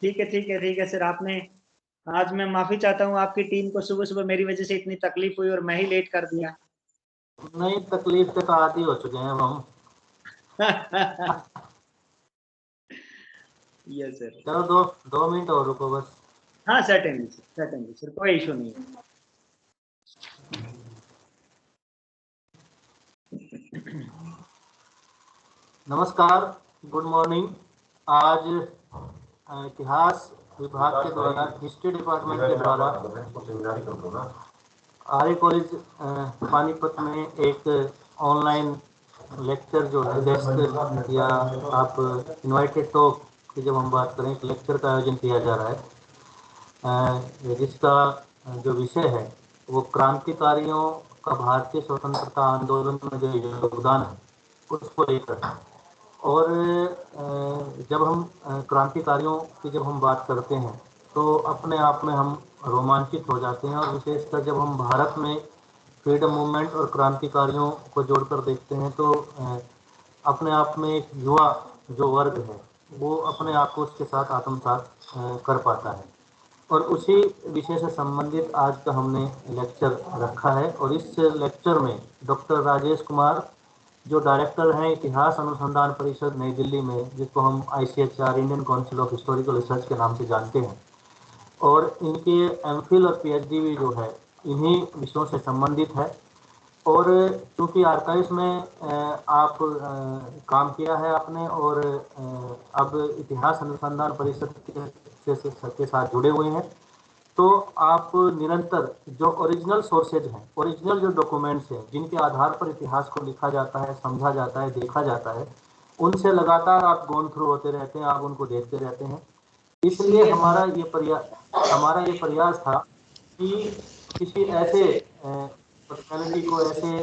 ठीक है सर। आपने आज मैं माफी चाहता हूँ आपकी टीम को, सुबह सुबह मेरी वजह से इतनी तकलीफ हुई और मैं ही लेट कर दिया। नहीं, तकलीफ से तो आदी हो चुके हैं हम। Yes sir. चलो दो मिनट और रुको बस। हाँ सर्टेनली सर, कोई इशू नहीं है। नमस्कार, गुड मॉर्निंग। आज इतिहास विभाग के द्वारा, हिस्ट्री डिपार्टमेंट के द्वारा आर्य कॉलेज पानीपत में एक ऑनलाइन लेक्चर जो है गेस्ट या आप इनवाइटेड टॉक की जब हम बात करें, एक लेक्चर का आयोजन किया जा रहा है, जिसका जो विषय है वो क्रांतिकारियों का भारतीय स्वतंत्रता आंदोलन में जो योगदान है उसको लेकर। और जब हम क्रांतिकारियों की जब हम बात करते हैं तो अपने आप में हम रोमांचित हो जाते हैं, और विशेषकर जब हम भारत में फ्रीडम मूवमेंट और क्रांतिकारियों को जोड़कर देखते हैं तो अपने आप में एक युवा जो वर्ग है वो अपने आप को उसके साथ आत्मसात कर पाता है। और उसी विषय से संबंधित आज का हमने लेक्चर रखा है, और इस लेक्चर में डॉक्टर राजेश कुमार जो डायरेक्टर हैं इतिहास अनुसंधान परिषद नई दिल्ली में, जिसको हम ICHR Indian council of historical research के नाम से जानते हैं, और इनके एमफिल और PhD भी जो है इन्हीं विषयों से संबंधित है। और क्योंकि आर्काइव्स में आप काम किया है आपने, और अब इतिहास अनुसंधान परिषद के साथ जुड़े हुए हैं, तो आप निरंतर जो ओरिजिनल सोर्सेज हैं, ओरिजिनल जो डॉक्यूमेंट्स हैं जिनके आधार पर इतिहास को लिखा जाता है, समझा जाता है, देखा जाता है, उनसे लगातार आप गोन थ्रू होते रहते हैं, आप उनको देखते रहते हैं। इसलिए हमारा ये प्रयास था कि किसी ऐसे पर्सनैलिटी को, ऐसे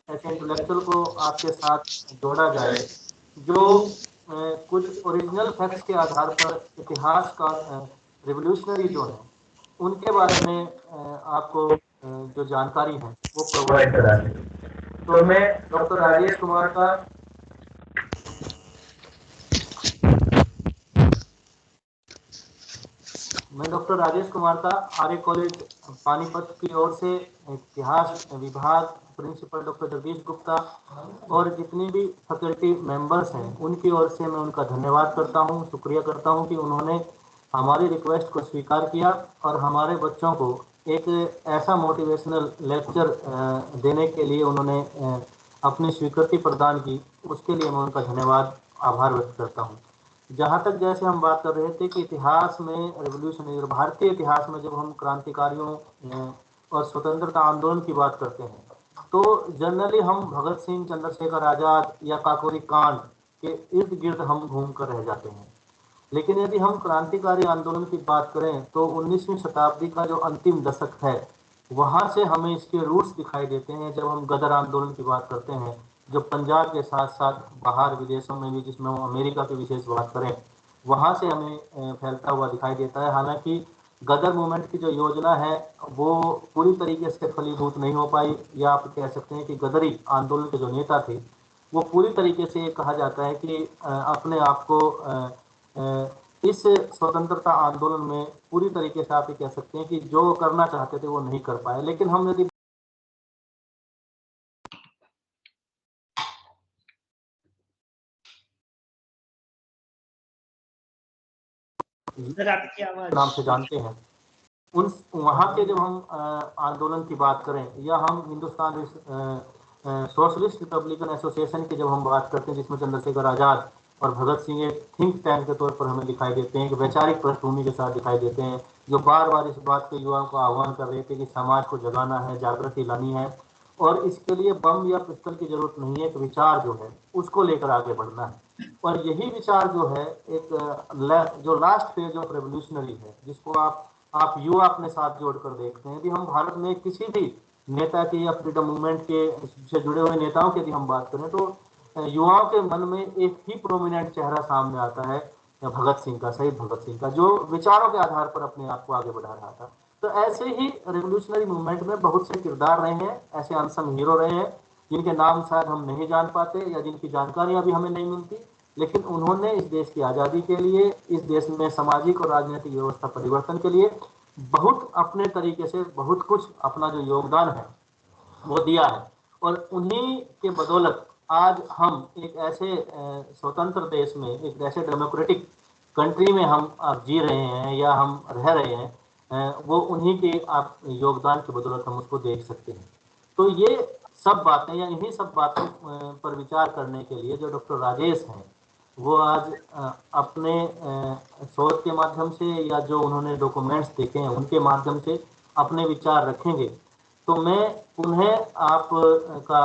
इंटेलेक्चुअल को आपके साथ जोड़ा जाए जो कुछ ओरिजिनल फैक्ट्स के आधार पर इतिहास का रिवोल्यूशनरी जो है उनके बारे में आपको जो जानकारी है वो प्रोवाइड करा है। तो मैं डॉक्टर राजेश कुमार का आर्य कॉलेज पानीपत की ओर से, इतिहास विभाग प्रिंसिपल डॉक्टर जगदीश गुप्ता और जितनी भी फैकल्टी मेंबर्स हैं उनकी ओर से मैं उनका धन्यवाद करता हूं, शुक्रिया करता हूं कि उन्होंने हमारी रिक्वेस्ट को स्वीकार किया और हमारे बच्चों को एक ऐसा मोटिवेशनल लेक्चर देने के लिए उन्होंने अपनी स्वीकृति प्रदान की। उसके लिए मैं उनका धन्यवाद, आभार व्यक्त करता हूँ। जहाँ तक जैसे हम बात कर रहे थे कि इतिहास में रेवोल्यूशनरी, भारतीय इतिहास में जब हम क्रांतिकारियों और स्वतंत्रता आंदोलन की बात करते हैं तो जनरली हम भगत सिंह, चंद्रशेखर आजाद या काकोरी कांड के इर्द गिर्द हम घूम कर रह जाते हैं। लेकिन यदि हम क्रांतिकारी आंदोलन की बात करें तो 19वीं शताब्दी का जो अंतिम दशक है वहां से हमें इसके रूट्स दिखाई देते हैं। जब हम गदर आंदोलन की बात करते हैं जो पंजाब के साथ साथ बाहर विदेशों में भी, जिसमें हम अमेरिका की विशेष बात करें, वहां से हमें फैलता हुआ दिखाई देता है। हालांकि गदर मूवमेंट की जो योजना है वो पूरी तरीके से फलीभूत नहीं हो पाई, या आप कह सकते हैं कि गदरी आंदोलन के जो नेता थे वो पूरी तरीके से कहा जाता है कि अपने आप को इस स्वतंत्रता आंदोलन में पूरी तरीके से आप ये कह सकते हैं कि जो करना चाहते थे वो नहीं कर पाए। लेकिन हम यदि नाम से जानते हैं, उन वहां के जब हम आंदोलन की बात करें, या हम हिंदुस्तान सोशलिस्ट रिपब्लिकन एसोसिएशन की जब हम बात करते हैं जिसमें चंद्रशेखर आजाद और भगत सिंह एक थिंक टैंक के तौर पर हमें दिखाई देते हैं, कि वैचारिक पृष्ठभूमि के साथ दिखाई देते हैं, जो बार बार इस बात के युवाओं को आह्वान कर रहे थे कि समाज को जगाना है, जागृति लानी है, और इसके लिए बम या पिस्टल की जरूरत नहीं है, एक विचार जो है उसको लेकर आगे बढ़ना है। और यही विचार जो है एक जो लास्ट फेज ऑफ रेवोल्यूशनरी है, जिसको आप युवा अपने साथ जोड़कर देखते हैं। यदि हम भारत में किसी भी नेता के या फ्रीडम मूवमेंट के से जुड़े हुए नेताओं की यदि हम बात करें तो युवाओं के मन में एक ही प्रोमिनेंट चेहरा सामने आता है, भगत सिंह का, शहीद भगत सिंह का, जो विचारों के आधार पर अपने आप को आगे बढ़ा रहा था। तो ऐसे ही रेवोल्यूशनरी मूवमेंट में बहुत से किरदार रहे हैं, ऐसे अनसंग हीरो रहे हैं जिनके नाम शायद हम नहीं जान पाते या जिनकी जानकारी अभी हमें नहीं मिलती, लेकिन उन्होंने इस देश की आज़ादी के लिए, इस देश में सामाजिक और राजनीतिक व्यवस्था परिवर्तन के लिए बहुत अपने तरीके से बहुत कुछ अपना जो योगदान है वो दिया है। और उन्हीं के बदौलत आज हम एक ऐसे स्वतंत्र देश में, एक ऐसे डेमोक्रेटिक कंट्री में हम जी रहे हैं या हम रह रहे हैं, वो उन्हीं के आप योगदान की बदौलत हम उसको देख सकते हैं। तो ये सब बातें या इन्हीं सब बातों पर विचार करने के लिए जो डॉक्टर राजेश हैं वो आज अपने शोध के माध्यम से या जो उन्होंने डॉक्यूमेंट्स देखे हैं उनके माध्यम से अपने विचार रखेंगे। तो मैं उन्हें आप का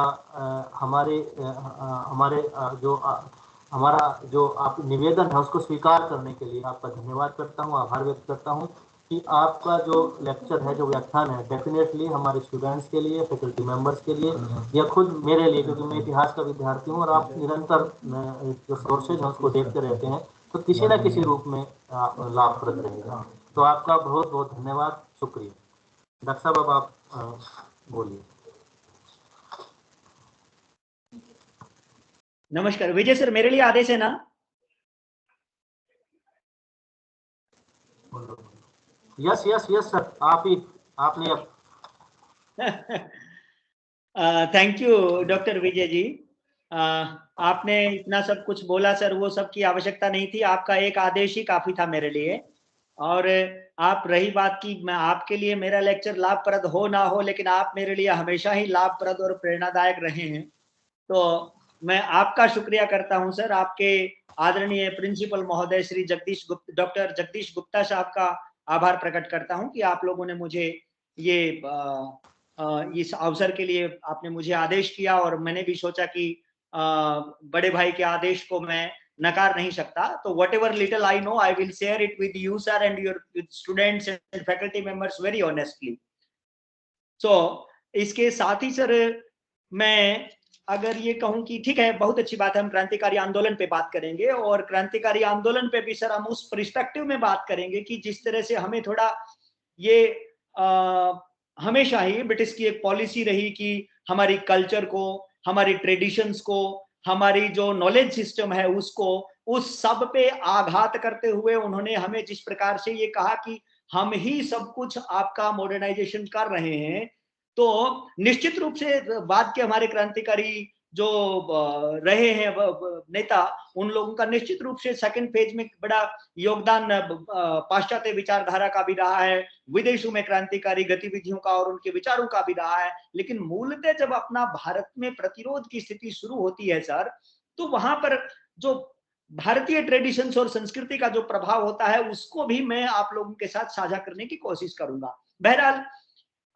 हमारा जो आप निवेदन है उसको स्वीकार करने के लिए आपका धन्यवाद करता हूँ, आभार व्यक्त करता हूँ कि आपका जो लेक्चर है, जो व्याख्यान है, डेफिनेटली हमारे स्टूडेंट्स के लिए, फैकल्टी मेंबर्स के लिए या खुद मेरे लिए, क्योंकि मैं इतिहास का विद्यार्थी हूँ और आप निरंतर जो सोर्सेज हैं उसको देखते रहते हैं, तो किसी न किसी रूप में लाभप्रद रहेगा। तो आपका बहुत बहुत धन्यवाद, शुक्रिया। डॉक्टर साहब अब आप बोलिए। नमस्कार विजय सर, मेरे लिए आदेश है ना? यस यस यस सर, आपने अब thank you doctor Vijay ji. आपने इतना सब कुछ बोला सर, वो सब की आवश्यकता नहीं थी, आपका एक आदेश ही काफी था मेरे लिए। और आप रही बात की मैं आपके लिए मेरा लेक्चर लाभप्रद हो ना हो, लेकिन आप मेरे लिए हमेशा ही लाभप्रद और प्रेरणादायक रहे हैं। तो मैं आपका शुक्रिया करता हूं सर, आपके आदरणीय प्रिंसिपल महोदय श्री डॉक्टर जगदीश गुप्ता साहब का आभार प्रकट करता हूं कि आप लोगों ने मुझे ये इस अवसर के लिए आपने मुझे आदेश किया, और मैंने भी सोचा कि बड़े भाई के आदेश को मैं नकार नहीं सकता। तो whatever little I know, I will share it with you sir and your students and faculty members very honestly. So इसके साथ ही सर मैं अगर ये कहूं कि ठीक है, बहुत अच्छी बात है, हम क्रांतिकारी आंदोलन पे बात करेंगे, और क्रांतिकारी आंदोलन पे भी सर हम उस पर्सपेक्टिव में बात करेंगे कि जिस तरह से हमें थोड़ा ये हमेशा ही ब्रिटिश की एक पॉलिसी रही कि हमारी कल्चर को, हमारी ट्रेडिशंस को, हमारी जो नॉलेज सिस्टम है उसको, उस सब पे आघात करते हुए उन्होंने हमें जिस प्रकार से ये कहा कि हम ही सब कुछ आपका मॉडर्नाइजेशन कर रहे हैं, तो निश्चित रूप से बाद के हमारे क्रांतिकारी जो रहे हैं नेता, उन लोगों का निश्चित रूप से सेकंड फेज में बड़ा योगदान पाश्चात्य विचारधारा का भी रहा है, विदेशों में क्रांतिकारी गतिविधियों का और उनके विचारों का भी रहा है। लेकिन मूलतः जब अपना भारत में प्रतिरोध की स्थिति शुरू होती है सर, तो वहां पर जो भारतीय ट्रेडिशंस और संस्कृति का जो प्रभाव होता है उसको भी मैं आप लोगों के साथ साझा करने की कोशिश करूंगा। बहरहाल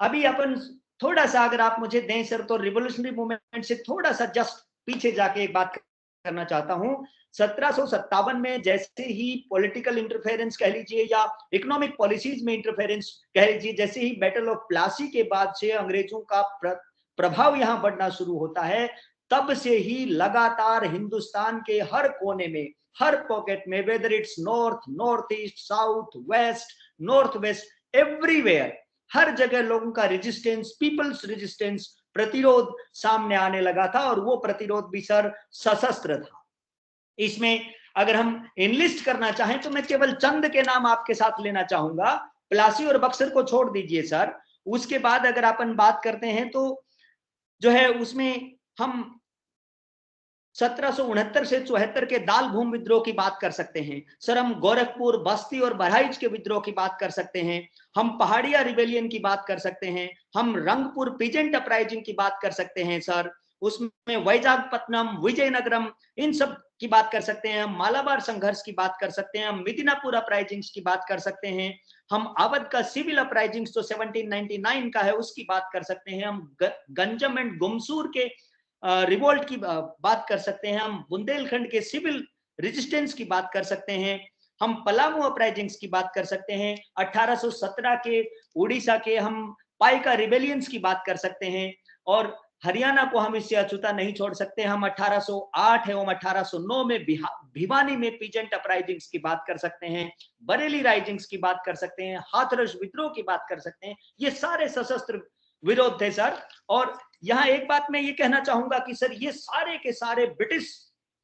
अभी अपन थोड़ा सा अगर आप मुझे दें सर, तो रिवोल्यूशनरी मूवमेंट से थोड़ा सा जस्ट पीछे जाके एक बात करना चाहता हूं। 1757 में जैसे ही पॉलिटिकल इंटरफेरेंस कह लीजिए या इकोनॉमिक पॉलिसीज में इंटरफेरेंस कह लीजिए, जैसे ही बैटल ऑफ प्लासी के बाद से अंग्रेजों का प्रभाव यहां बढ़ना शुरू होता है, तब से ही लगातार हिंदुस्तान के हर कोने में, हर पॉकेट में, whether it's north, north east, south, west, north west, everywhere, हर जगह लोगों का रेजिस्टेंस, पीपल्स रेजिस्टेंस, प्रतिरोध सामने आने लगा था, और वो प्रतिरोध भी सर सशस्त्र था। इसमें अगर हम इनलिस्ट करना चाहें तो मैं केवल चंद के नाम आपके साथ लेना चाहूंगा। प्लासी और बक्सर को छोड़ दीजिए सर, उसके बाद अगर अपन बात करते हैं तो जो है उसमें हम 1769 से 74 के दाल भूमि विद्रोह की बात कर सकते हैं सर, हम गोरखपुर, बस्ती और बहराइच के विद्रोह की बात कर सकते हैं, हम पहाड़िया रिवेलियन की बात कर सकते हैं, हम रंगपुर पीजेंट अपराइजिंग की बात कर सकते हैं सर, उसमें वैजागपट्टनम, विजयनगरम, इन सब की बात कर सकते हैं, हम मालाबार संघर्ष की बात कर सकते हैं, हम मिदिनापुर अपराइजिंग्स की बात कर सकते हैं, हम अवध का सिविल अपराइजिंग्स जो 1799 का है उसकी बात कर सकते हैं, हम गंजम एंड गुमसूर के रिवोल्ट की बात कर सकते हैं, हम बुंदेलखंड के सिविल रेजिस्टेंस की बात कर सकते हैं, हम पलामू अपराइजिंग्स की बात कर सकते हैं, 1817 के उड़ीसा के हम पाइका रिबेलियंस की बात कर सकते हैं, और हरियाणा को हम इससे अछूता नहीं छोड़ सकते, हम 1808 एवं 1809 में भिवानी में पीजेंट अपराइजिंग्स की बात कर सकते हैं, बरेली राइजिंग्स की बात कर सकते हैं, हाथरस विद्रोह की बात कर सकते हैं। ये सारे सशस्त्र विरोध थे सर। और यहाँ एक बात मैं ये कहना चाहूंगा कि सर ये सारे के सारे ब्रिटिश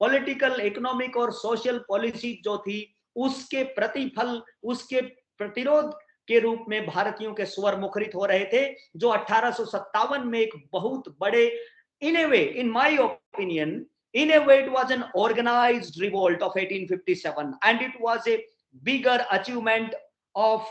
पॉलिटिकल, इकोनॉमिक और सोशल पॉलिसी जो थी, उसके प्रतिफल, उसके प्रतिरोध के रूप में भारतीयों के स्वर मुखरित हो रहे थे, जो 1857 में एक बहुत बड़े, in a way, in my opinion, in a way it was an organized revolt of 1857, and it was a bigger achievement of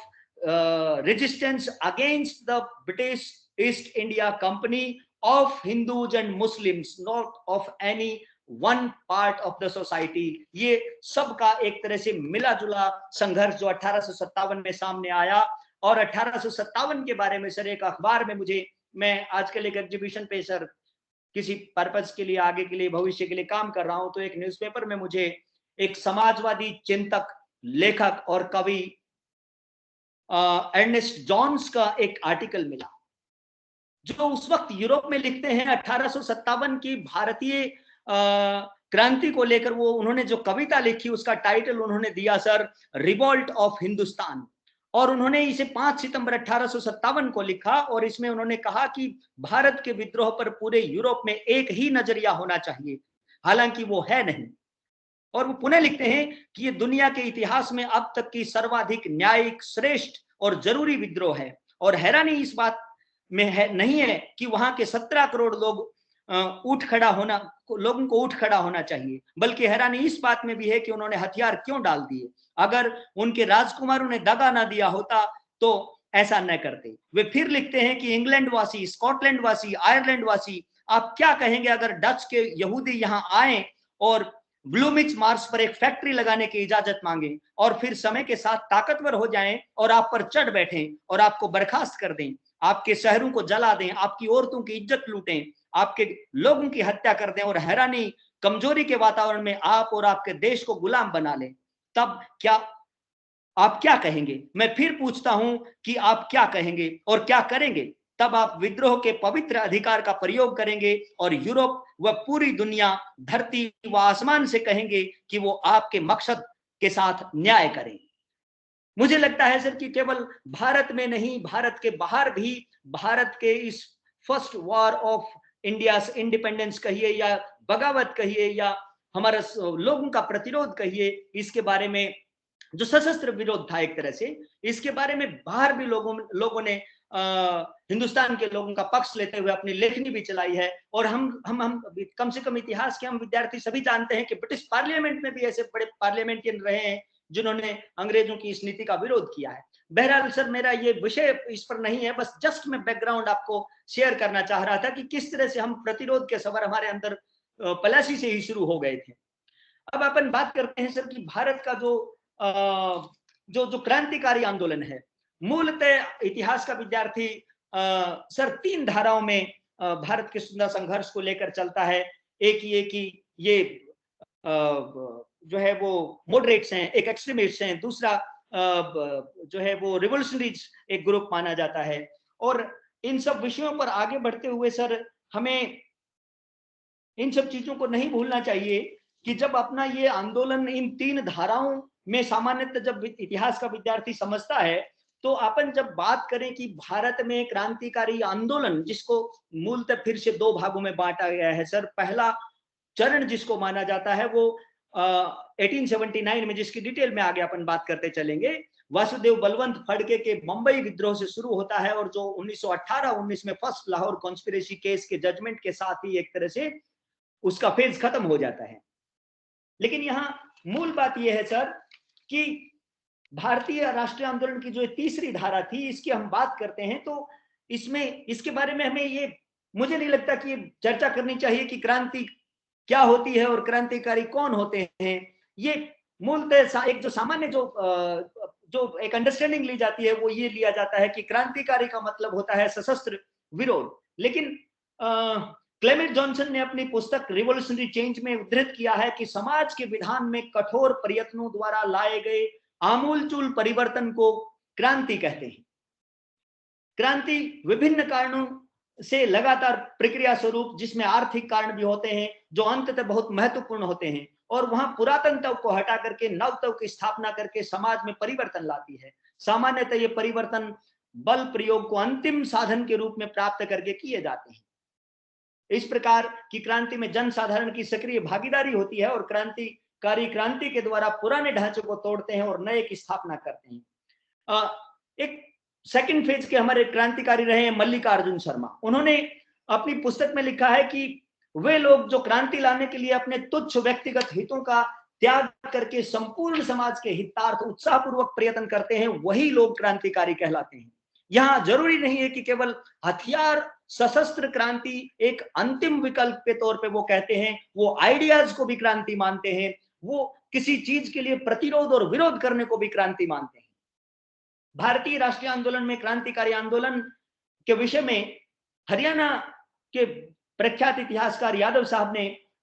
resistance against the British East India Company of Hindus and Muslims, not of any one part of the society. ये सबका एक तरह से मिला जुला संघर्ष जो 1857 में सामने आया। और 1857 के बारे में सर एक अखबार में मैं आजकल एक एग्जीबिशन पे सर किसी पर्पस के लिए, आगे के लिए, भविष्य के लिए काम कर रहा हूं, तो एक न्यूज़पेपर में मुझे एक समाजवादी चिंतक, लेखक और कवि अर्नेस्ट जॉन्स का एक आर्टिकल मिला, जो उस वक्त यूरोप में लिखते हैं 1857 की भारतीय क्रांति को लेकर। वो उन्होंने जो कविता लिखी, उसका टाइटल उन्होंने दिया सर रिवॉल्ट ऑफ हिंदुस्तान, और उन्होंने इसे 5 सितंबर 1857 को लिखा, और इसमें उन्होंने कहा कि भारत के विद्रोह पर पूरे यूरोप में एक ही नजरिया होना चाहिए, हालांकि वो है नहीं। और वो पुनः लिखते हैं कि ये दुनिया के इतिहास में अब तक की सर्वाधिक न्यायिक, श्रेष्ठ और जरूरी विद्रोह है, और हैरानी इस बात में नहीं है कि वहां के 17 करोड़ लोगों को उठ खड़ा होना चाहिए, बल्कि हैरानी इस बात में भी है कि उन्होंने हथियार क्यों डाल दिए। अगर उनके राजकुमारों ने दगा ना दिया होता तो ऐसा न करते। वे फिर लिखते हैं कि इंग्लैंड वासी, स्कॉटलैंड वासी, आयरलैंड वासी, आप क्या कहेंगे अगर डच के यहूदी यहां आए और ब्लूमिच मार्स पर एक फैक्ट्री लगाने की इजाजत मांगे, और फिर समय के साथ ताकतवर हो जाएं और आप पर चढ़ बैठें और आपको बर्खास्त कर दें, आपके शहरों को जला दें, आपकी औरतों की इज्जत लूटें, आपके लोगों की हत्या कर दें, और हैरानी कमजोरी के वातावरण में आप और आपके देश को गुलाम बना लें, तब क्या आप क्या कहेंगे? मैं फिर पूछता हूं कि आप क्या कहेंगे और क्या करेंगे? तब आप विद्रोह के पवित्र अधिकार का प्रयोग करेंगे और यूरोप व पूरी दुनिया, धरती व आसमान से कहेंगे कि वो आपके मकसद के साथ न्याय करें। मुझे लगता है सर कि केवल भारत में नहीं, भारत के बाहर भी, भारत के इस first war of India independence कहिए या बगावत कहिए या हमारा लोगों का प्रतिरोध कहिए, इसके बारे में जो सशस्त्र विरोध था एक तरह से, इसके बारे में बाहर भी लोगों ने हिंदुस्तान के लोगों का पक्ष लेते हुए अपनी लेखनी भी चलाई है। और हम कम से कम इतिहास के हम विद्यार्थी सभी जानते हैं कि ब्रिटिश पार्लियामेंट में भी ऐसे बड़े पार्लियामेंटियन रहे हैं जिन्होंने अंग्रेजों की इस नीति का विरोध किया है। बहरहाल सर मेरा ये विषय इस पर नहीं है, बस जस्ट मैं बैकग्राउंड आपको शेयर करना चाह रहा था कि किस तरह से हम प्रतिरोध के सवार हमारे अंदर पलासी से ही शुरू हो गए थे। अब अपन बात करते हैं सर कि भारत का जो क्रांतिकारी आंदोलन है, मूलतः इतिहास का विद्यार्थी सर 3 धाराओं में भारत के स्वतंत्रता संघर्ष को लेकर चलता है। एक ये कि ये जो है वो मॉडरेट्स हैं, एक एक्सट्रीमिस्ट्स हैं, दूसरा जो है वो रिवोल्यूशनरीज एक ग्रुप माना जाता है। और इन सब विषयों पर आगे बढ़ते हुए सर हमें इन सब चीजों को नहीं भूलना चाहिए कि जब अपना ये आंदोलन इन 3 धाराओं में सामान्यतः जब इतिहास का विद्यार्थी समझता है, तो अपन जब बात करें कि भारत में क्रांतिकारी आंदोलन, जिसको मूलतः फिर से 2 भागों में बांटा गया है सर। पहला चरण जिसको माना जाता है वो 1879 में, जिसकी डिटेल में आगे अपन बात करते चलेंगे, वासुदेव बलवंत फड़के के बंबई विद्रोह से शुरू होता है, और जो 1918-19 में फर्स्ट लाहौर कॉन्स्पिरेसी केस के जजमेंट के साथ ही एक तरह से उसका फेज खत्म हो जाता है। लेकिन यहाँ मूल बात यह है सर कि भारतीय राष्ट्रीय आंदोलन की जो तीसरी धारा थी, इसकी हम बात करते हैं तो इसमें इसके बारे में हमें ये, मुझे नहीं लगता कि ये चर्चा करनी चाहिए कि क्रांति क्या होती है और क्रांतिकारी कौन होते हैं। ये मूलतः एक जो सामान्य जो एक अंडरस्टैंडिंग ली जाती है वो ये लिया जाता है कि क्रांतिकारी का मतलब होता है सशस्त्र विरोध। लेकिन क्लेमेंट जॉनसन ने अपनी पुस्तक रिवॉल्यूशनरी चेंज में उद्धृत किया है कि समाज के विधान में कठोर प्रयत्नों द्वारा लाए गए आमूलचूल परिवर्तन को क्रांति कहते हैं। क्रांति विभिन्न कारणों से लगातार प्रक्रिया स्वरूप, जिसमें आर्थिक कारण भी होते हैं जो अंततः बहुत महत्वपूर्ण होते हैं, और वहां पुरातनत्व को हटा करके नवत्व की स्थापना करके समाज में परिवर्तन लाती है। सामान्यतः ये परिवर्तन बल प्रयोग को अंतिम साधन के रूप में प्राप्त करके किए जाते हैं। इस प्रकार की क्रांति में जन साधारण की सक्रिय भागीदारी होती है और क्रांतिकारी क्रांति के द्वारा पुराने ढांचे को तोड़ते हैं और नए की स्थापना करते हैं। एक सेकंड फेज के हमारे क्रांतिकारी रहे हैं मल्लिकार्जुन शर्मा। उन्होंने अपनी पुस्तक में लिखा है कि वे लोग जो क्रांति लाने के लिए अपने तुच्छ व्यक्तिगत हितों का त्याग करके संपूर्ण समाज के हितार्थ उत्साहपूर्वक प्रयत्न करते हैं, वही लोग क्रांतिकारी कहलाते हैं। यहाँ जरूरी नहीं है कि केवल हथियार सशस्त्र क्रांति एक अंतिम विकल्प के तौर पे वो कहते हैं, वो आइडियाज को भी क्रांति मानते हैं, वो किसी चीज के लिए प्रतिरोध और विरोध करने को भी क्रांति मानते हैं। भारतीय राष्ट्रीय आंदोलन में क्रांतिकारी आंदोलन के विषय में हरियाणा के प्रख्यात इतिहासकार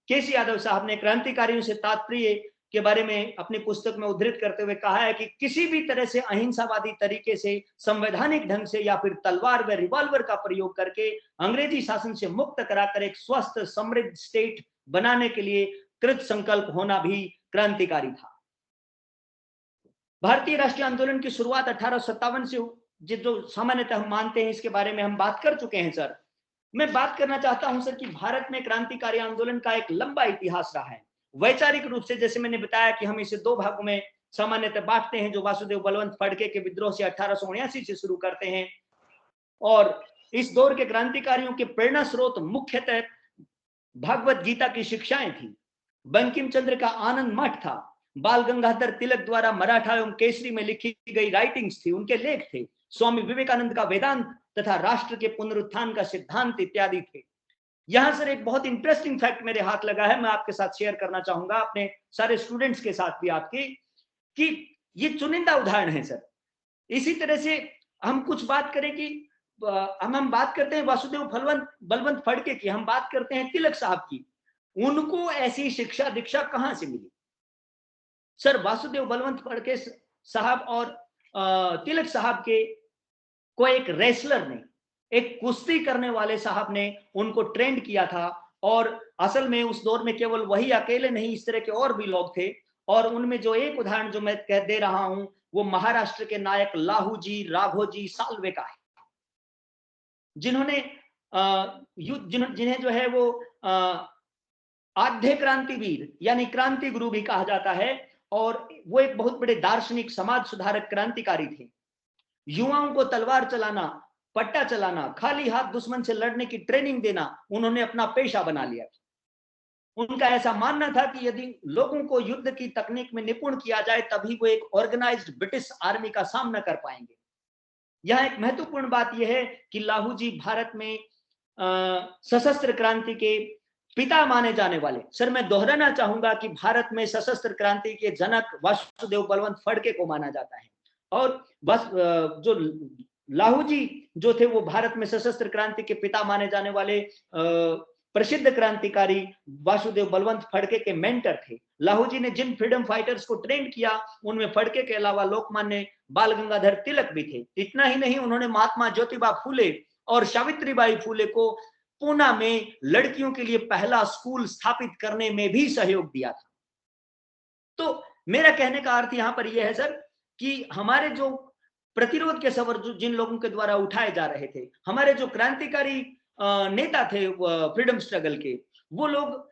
केसी यादव साहब ने क्रांतिकारियों से तात्पर्य के बारे में अपनी पुस्तक में उद्धृत करते हुए कहा है कि किसी भी तरह से अहिंसावादी तरीके से, संवैधानिक ढंग से या फिर तलवार व रिवॉल्वर का प्रयोग करके अंग्रेजी शासन से मुक्त कराकर एक स्वस्थ समृद्ध स्टेट बनाने के लिए कृत संकल्प होना भी क्रांतिकारी था। भारतीय राष्ट्रीय आंदोलन की शुरुआत 1857 से जो सामान्यतः हम मानते हैं, इसके बारे में हम बात कर चुके हैं सर। मैं बात करना चाहता हूं सर कि भारत में क्रांतिकारी आंदोलन का एक लंबा इतिहास रहा है। वैचारिक रूप से जैसे मैंने बताया कि हम इसे दो भागों में सामान्यतः बांटते हैं, जो वासुदेव बलवंत फड़के के विद्रोह से 1879 से शुरू करते हैं। और इस दौर के क्रांतिकारियों के प्रेरणा स्रोत मुख्यतः भागवत गीता की शिक्षाएं थी, बंकिम चंद्र का आनंद मठ था, बाल गंगाधर तिलक द्वारा मराठा एवं केसरी में लिखी गई राइटिंग्स थी, उनके लेख थे, स्वामी विवेकानंद का वेदांत तथा राष्ट्र के पुनरुत्थान का सिद्धांत इत्यादि थे। यहां सर एक बहुत इंटरेस्टिंग फैक्ट मेरे हाथ लगा है, मैं आपके साथ शेयर करना चाहूंगा, अपने सारे स्टूडेंट्स के साथ भी आपके, कि ये चुनिंदा उदाहरण है सर। इसी तरह से हम कुछ बात करें कि हम बात करते हैं वासुदेव बलवंत फड़के की, हम बात करते हैं तिलक साहब की, उनको ऐसी शिक्षा दीक्षा कहां से मिली? सर वासुदेव बलवंत फड़के साहब और तिलक साहब के को एक रेसलर ने, एक कुश्ती करने वाले साहब ने उनको ट्रेंड किया था। और असल में उस दौर में केवल वही अकेले नहीं, इस तरह के और भी लोग थे। और उनमें जो एक उदाहरण जो मैं कह दे रहा हूं, वो महाराष्ट्र के नायक लाहूजी राघोजी साल्वे का है, जिन्होंने जिन्हें जो है वो आद्य क्रांतिवीर यानी क्रांति गुरु भी कहा जाता है। और वो एक बहुत बड़े दार्शनिक, समाज सुधारक क्रांतिकारी थे। युवाओं को तलवार चलाना, पट्टा चलाना, खाली हाथ दुश्मन से लड़ने की ट्रेनिंग देना उन्होंने अपना पेशा बना लिया। उनका ऐसा मानना था कि यदि लोगों को युद्ध की तकनीक में निपुण किया जाए तभी वो एक ऑर्गेनाइज्ड ब्रिटिश आर्मी का सामना कर पाएंगे। यहां एक महत्वपूर्ण बात यह है कि लाहूजी भारत में सशस्त्र क्रांति के पिता माने जाने वाले, सर मैं दोहराना चाहूंगा कि भारत में सशस्त्र क्रांति के जनक वासुदेव बलवंत फड़के को माना जाता है। और बस जो लाहूजी जो थे वो भारत में सशस्त्र क्रांति के पिता माने जाने वाले प्रसिद्ध क्रांतिकारी वासुदेव बलवंत फड़के के मेंटर थे। लाहूजी ने जिन फ्रीडम फाइटर्स को ट्रेन किया उनमें फड़के के अलावा लोकमान्य बाल गंगाधर तिलक भी थे। इतना ही नहीं, उन्होंने महात्मा ज्योतिबा फूले और सावित्रीबाई फूले को पूना में लड़कियों के लिए पहला स्कूल स्थापित करने में भी सहयोग दिया था। तो मेरा कहने का अर्थ यहां पर यह है सर कि हमारे जो प्रतिरोध के सवाल जिन लोगों के द्वारा उठाए जा रहे थे, हमारे जो क्रांतिकारी नेता थे फ्रीडम स्ट्रगल के, वो लोग,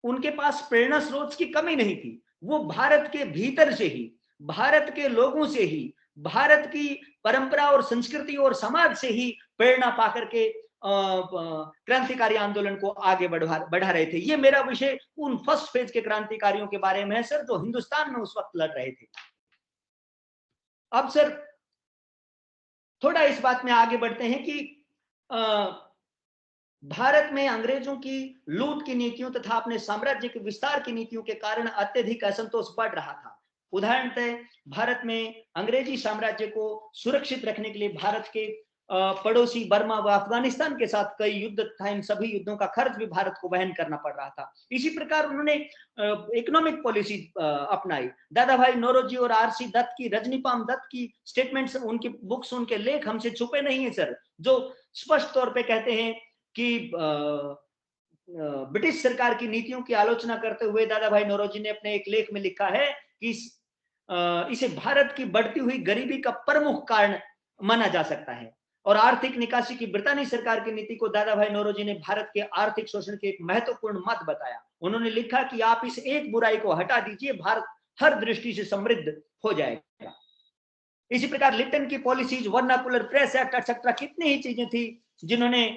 उनके पास प्रेरणा स्रोत की कमी नहीं थी। वो भारत के भीतर से ही, भारत के लोगों से ही, भारत की परंपरा और संस्कृति और समाज से ही प्रेरणा पाकर के क्रांतिकारी आंदोलन को आगे बढ़ा रहे थे। ये मेरा विषय उन फर्स्ट फेज के क्रांतिकारियों के बारे में है सर, जो हिंदुस्तान में उस वक्त लड़ रहे थे। अब सर थोड़ा इस बात में आगे बढ़ते हैं कि भारत में अंग्रेजों की लूट की नीतियों तथा अपने साम्राज्य के विस्तार की नीतियों के कारण अत्यधिक असंतोष बढ़ रहा था। उदाहरणतः भारत में अंग्रेजी साम्राज्य को सुरक्षित रखने के लिए भारत के पड़ोसी बर्मा व अफगानिस्तान के साथ कई युद्ध था। इन सभी युद्धों का खर्च भी भारत को वहन करना पड़ रहा था। इसी प्रकार उन्होंने इकोनॉमिक पॉलिसी अपनाई। दादा भाई नौरोजी और आरसी दत्त की, रजनीपाल दत्त की स्टेटमेंट्स, उनकी बुक्स, उनके लेख हमसे छुपे नहीं है सर, जो स्पष्ट तौर पे कहते हैं कि ब्रिटिश सरकार की नीतियों की आलोचना करते हुए दादा भाई नौरोजी ने अपने एक लेख में लिखा है कि इसे भारत की बढ़ती हुई गरीबी का प्रमुख कारण माना जा सकता है। और आर्थिक निकासी की ब्रितानी सरकार की नीति को दादा भाई नौरोजी ने भारत के आर्थिक शोषण के एक महत्वपूर्ण मत बताया। उन्होंने लिखा कि आप इस एक बुराई को हटा दीजिए, भारत हर दृष्टि से समृद्ध हो जाएगा। इसी प्रकार लिप्टन की policies, vernacular press act etcetera, कितनी ही चीजें थी जिन्होंने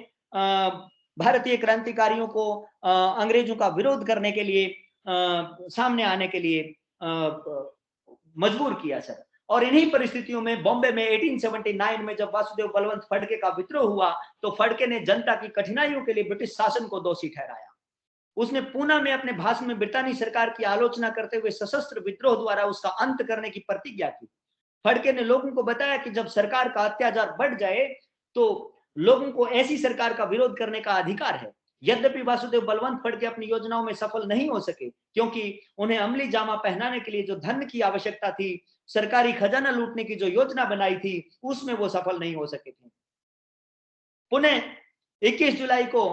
भारतीय क्रांतिकारियों को अंग्रेजों का विरोध करने के लिए सामने आने के लिए मजबूर किया सर। और इन्हीं परिस्थितियों में बॉम्बे में 1879 में जब वासुदेव बलवंत फड़के का विद्रोह हुआ तो फड़के ने जनता की कठिनाइयों के लिए ब्रिटिश शासन को दोषी ठहराया। उसने पूना में अपने भाषण में ब्रितानी सरकार की आलोचना करते हुए सशस्त्र विद्रोह द्वारा उसका अंत करने की प्रतिज्ञा की। फड़के ने लोगों को बताया कि जब सरकार का अत्याचार बढ़ जाए तो लोगों को ऐसी सरकार का विरोध करने का अधिकार है। यद्यपि वासुदेव बलवंत फड़के अपनी योजनाओं में सफल नहीं हो सके क्योंकि उन्हें अमली जामा पहनाने के लिए जो धन की आवश्यकता थी, सरकारी खजाना लूटने की जो योजना बनाई थी, उसमें वो सफल नहीं हो सके थे। पुनः 21 जुलाई को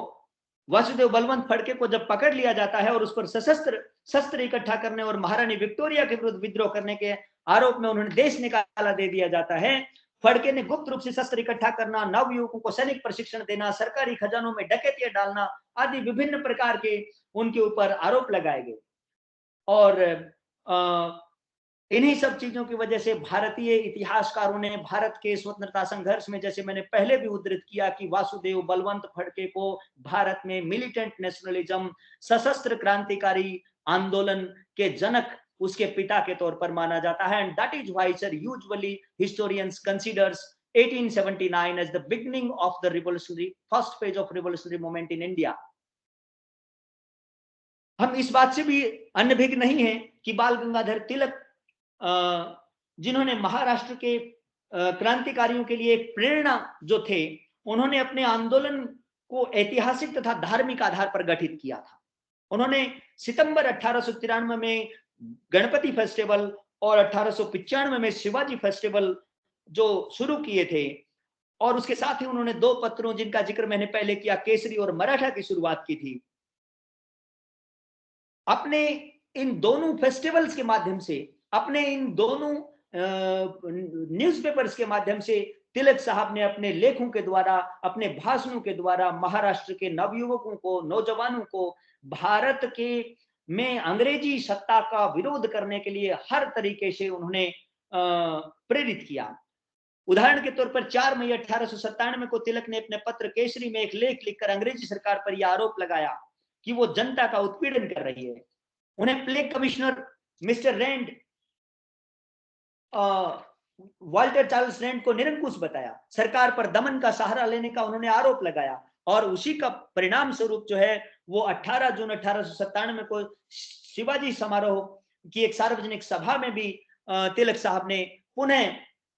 वासुदेव बलवंत फड़के को जब पकड़ लिया जाता है और उस पर शस्त्र इकट्ठा करने और महारानी विक्टोरिया के विरुद्ध विद्रोह करने के आरोप में उन्होंने देश निकाला दे दिया जाता है। फड़के ने गुप्त रूप से शस्त्र इकट्ठा करना, नवयुवकों को सैनिक प्रशिक्षण देना, सरकारी खजानों में डकैतियां डालना आदि विभिन्न प्रकार के उनके ऊपर आरोप लगाए गए। और इन्हीं सब चीजों की वजह से भारतीय इतिहासकारों ने भारत के स्वतंत्रता संघर्ष में, जैसे मैंने पहले भी उद्धृत किया कि वासुदेव बलवंत फड़के को भारत में मिलिटेंट नेशनलिज्म, सशस्त्र क्रांतिकारी आंदोलन के जनक, उसके पिता के तौर पर माना जाता है। And that is why sir usually historians considers 1879 as the beginning of the revolutionary first phase of revolutionary movement in India. हम इस बात से भी अनभिज्ञ नहीं है कि बाल गंगाधर तिलक, जिन्होंने महाराष्ट्र के क्रांतिकारियों के लिए एक प्रेरणा जो थे, उन्होंने अपने आंदोलन को ऐतिहासिक तथा धार्मिक आधार पर गठित किया था। उन्होंने सितंबर 1893 में गणपति फेस्टिवल और 1895 में शिवाजी फेस्टिवल जो शुरू किए थे, और उसके साथ ही उन्होंने 2 पत्रों जिनका जिक्र मैंने पहले किया, केसरी और मराठा, की शुरुआत की थी। अपने इन दोनों फेस्टिवल्स के माध्यम से, अपने इन दोनों न्यूज़पेपर्स के माध्यम से तिलक साहब ने अपने लेखों के द्वारा, अपने भाषणों के द्वारा महाराष्ट्र के नवयुवकों को, नौजवानों को भारत के में अंग्रेजी सत्ता का विरोध करने के लिए हर तरीके से उन्होंने प्रेरित किया। उदाहरण के तौर पर 4 मई 1897 को तिलक ने अपने पत्र केसरी में एक लेख लिखकर अंग्रेजी सरकार पर यह आरोप लगाया कि वो जनता का उत्पीड़न कर रही है। उन्हें plague commissioner mister Rand, Walter Charles Rand को निरंकुश बताया। सरकार पर दमन का सहारा लेने का उन्होंने आरोप लगाया और उसी का परिणाम स्वरूप जो है वो 18 जून 1897 को शिवाजी समारोह की एक सार्वजनिक सभा में भी तिलक साहब ने पुनः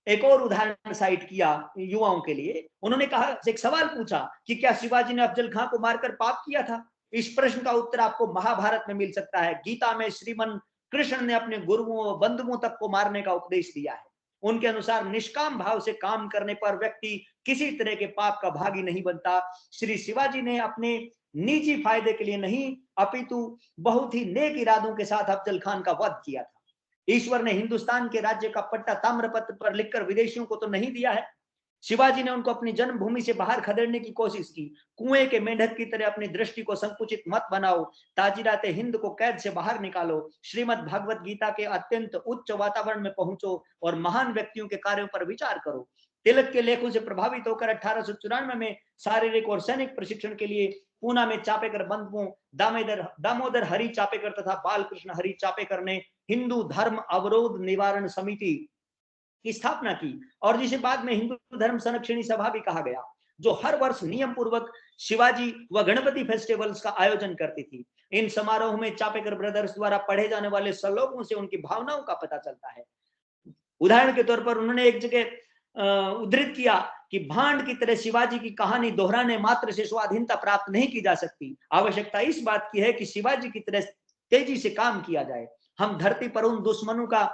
एक और उदाहरण साइट किया युवाओं के लिए। उन्होंने कहा, एक सवाल पूछा कि क्या शिवाजी ने अफजल खां को मारकर पाप किया था? इस प्रश्न का उत्तर आपको महाभारत में मिल सकता है। गीता में श्रीमन कृष्ण ने अपने गुरुओं, बंधुओं तक को मारने का उपदेश दिया है। उनके अनुसार निष्काम भाव से काम करने पर व्यक्ति किसी तरह के पाप का भागी नहीं बनता। श्री शिवाजी ने अपने निजी फायदे के लिए नहीं अपितु बहुत ही नेक इरादों के साथ अफजल खान का वध किया था। ईश्वर ने हिंदुस्तान के राज्य का पट्टा ताम्रपत्र पर लिखकर विदेशियों को तो नहीं दिया है। शिवाजी ने उनको अपनी जन्मभूमि से बाहर खदेड़ने की कोशिश की। कुएं के मेंढक की तरह अपनी दृष्टि को संकुचित मत बनाओ, ताजिराते हिंद को कैद से बाहर निकालो, श्रीमद् भागवत गीता के अत्यंत उच्च वातावरण में पहुंचो और महान व्यक्तियों के कार्यों पर विचार करो। तिलक के लेखों से प्रभावित होकर 1894 में शारीरिक और सैनिक प्रशिक्षण के लिए पूना में चापेकर बंधुओं दामोदर हरि चापेकर तथा बालकृष्ण हरि चापेकर ने हिंदू धर्म अवरोध निवारण समिति की स्थापना की, और जिसे बाद में हिंदू धर्म संरक्षणी सभा भी कहा गया, जो हर वर्ष नियम पूर्वक शिवाजी व गणपति फेस्टिवल्स का आयोजन करती थी। इन समारोह में चापेकर ब्रदर्स द्वारा पढ़े जाने वाले श्लोकों से उनकी भावनाओं का पता चलता है। उदाहरण के तौर पर उन्होंने एक जगह उद्धृत किया कि भांड की तरह शिवाजी की कहानी दोहराने मात्र से स्वाधीनता प्राप्त नहीं की जा सकती। आवश्यकता इस बात की है कि शिवाजी की तरह तेजी से काम किया जाए। हम धरती पर उन दुश्मनों का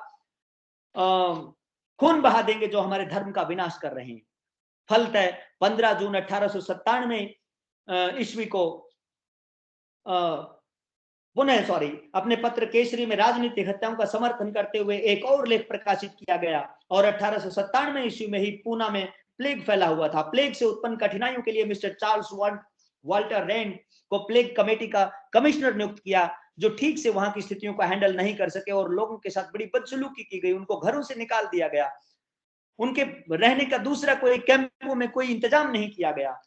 खून बहा देंगे जो हमारे धर्म का विनाश कर रहे हैं। फलतः 15 जून 1897 ईस्वी को पुनः अपने पत्र केसरी में राजनीतिक हत्याओं का समर्थन करते हुए एक और लेख प्रकाशित किया गया और 1897 ईस्वी में ही पूना में प्लेग फैला हुआ था। प्लेग से उत्पन्न कठिनाइयों के लिए मिस्टर चार्ल्स वाल्टर रैंड को प्लेग कमेटी का कमिश्नर नियुक्त किया, जो ठीक से वहां की स्थितियों को हैंडल नहीं कर सके और लोगों के साथ बड़ी बदसलूकी की गई। उनको घरों से निकाल दिया गया, उनके रहने का दूसरा कोई कैंपों में कोई इंतजाम नहीं किया गया।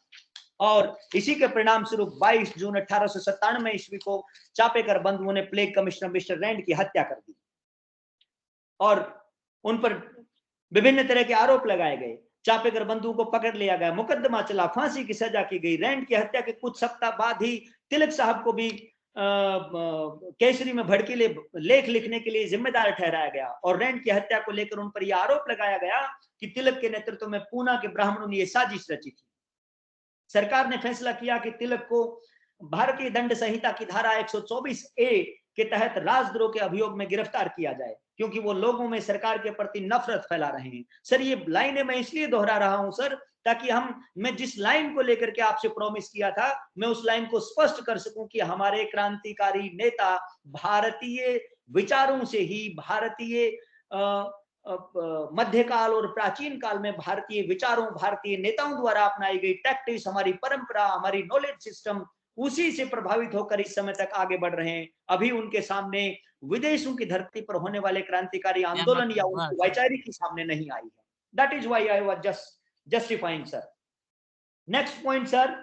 और इसी के परिणाम स्वरूप 22 जून 1897 ईस्वी को चापेकर बंधुओं ने प्लेग कमिश्नर मिस्टर रैंड की हत्या कर दी और उन पर विभिन्न तरह के आरोप लगाए गए। चापेकर बंधुओं को पकड़ लिया गया, मुकदमा चला, फांसी की सजा की गई। रैंड की हत्या के कुछ सप्ताह बाद ही तिलक साहब को भी केसरी में भड़कीले लेख लिखने के लिए जिम्मेदार ठहराया गया और रैंड की हत्या को लेकर उन पर यह आरोप लगाया गया कि तिलक के नेतृत्व में पूना के ब्राह्मणों ने यह साजिश रची थी। सरकार ने फैसला किया कि तिलक को भारतीय दंड संहिता की धारा 124A के तहत राजद्रोह के अभियोग में गिरफ्तार किया जाए, क्योंकि वो लोगों में सरकार के प्रति नफरत फैला रहे हैं। सर, ये लाइनें मैं इसलिए दोहरा रहा हूं सर, ताकि मैं जिस लाइन को लेकर के आपसे प्रॉमिस किया था, मैं उस लाइन को स्पष्ट कर सकूं कि हमारे क्रांतिकारी नेता भारतीय विचारों से ही, भारतीय मध्यकाल और प्राचीन काल में भारतीय विचारों, भारतीय नेताओं द्वारा अपनाई गई टैक्टिक्स, हमारी परंपरा, हमारी नॉलेज सिस्टम, उसी से प्रभावित होकर इस समय तक आगे बढ़ रहे हैं। अभी उनके सामने विदेशों की धरती पर होने वाले क्रांतिकारी आंदोलन या उनकी वैचारिक सामने नहीं आई है। That is why I was justifying sir. Next point sir,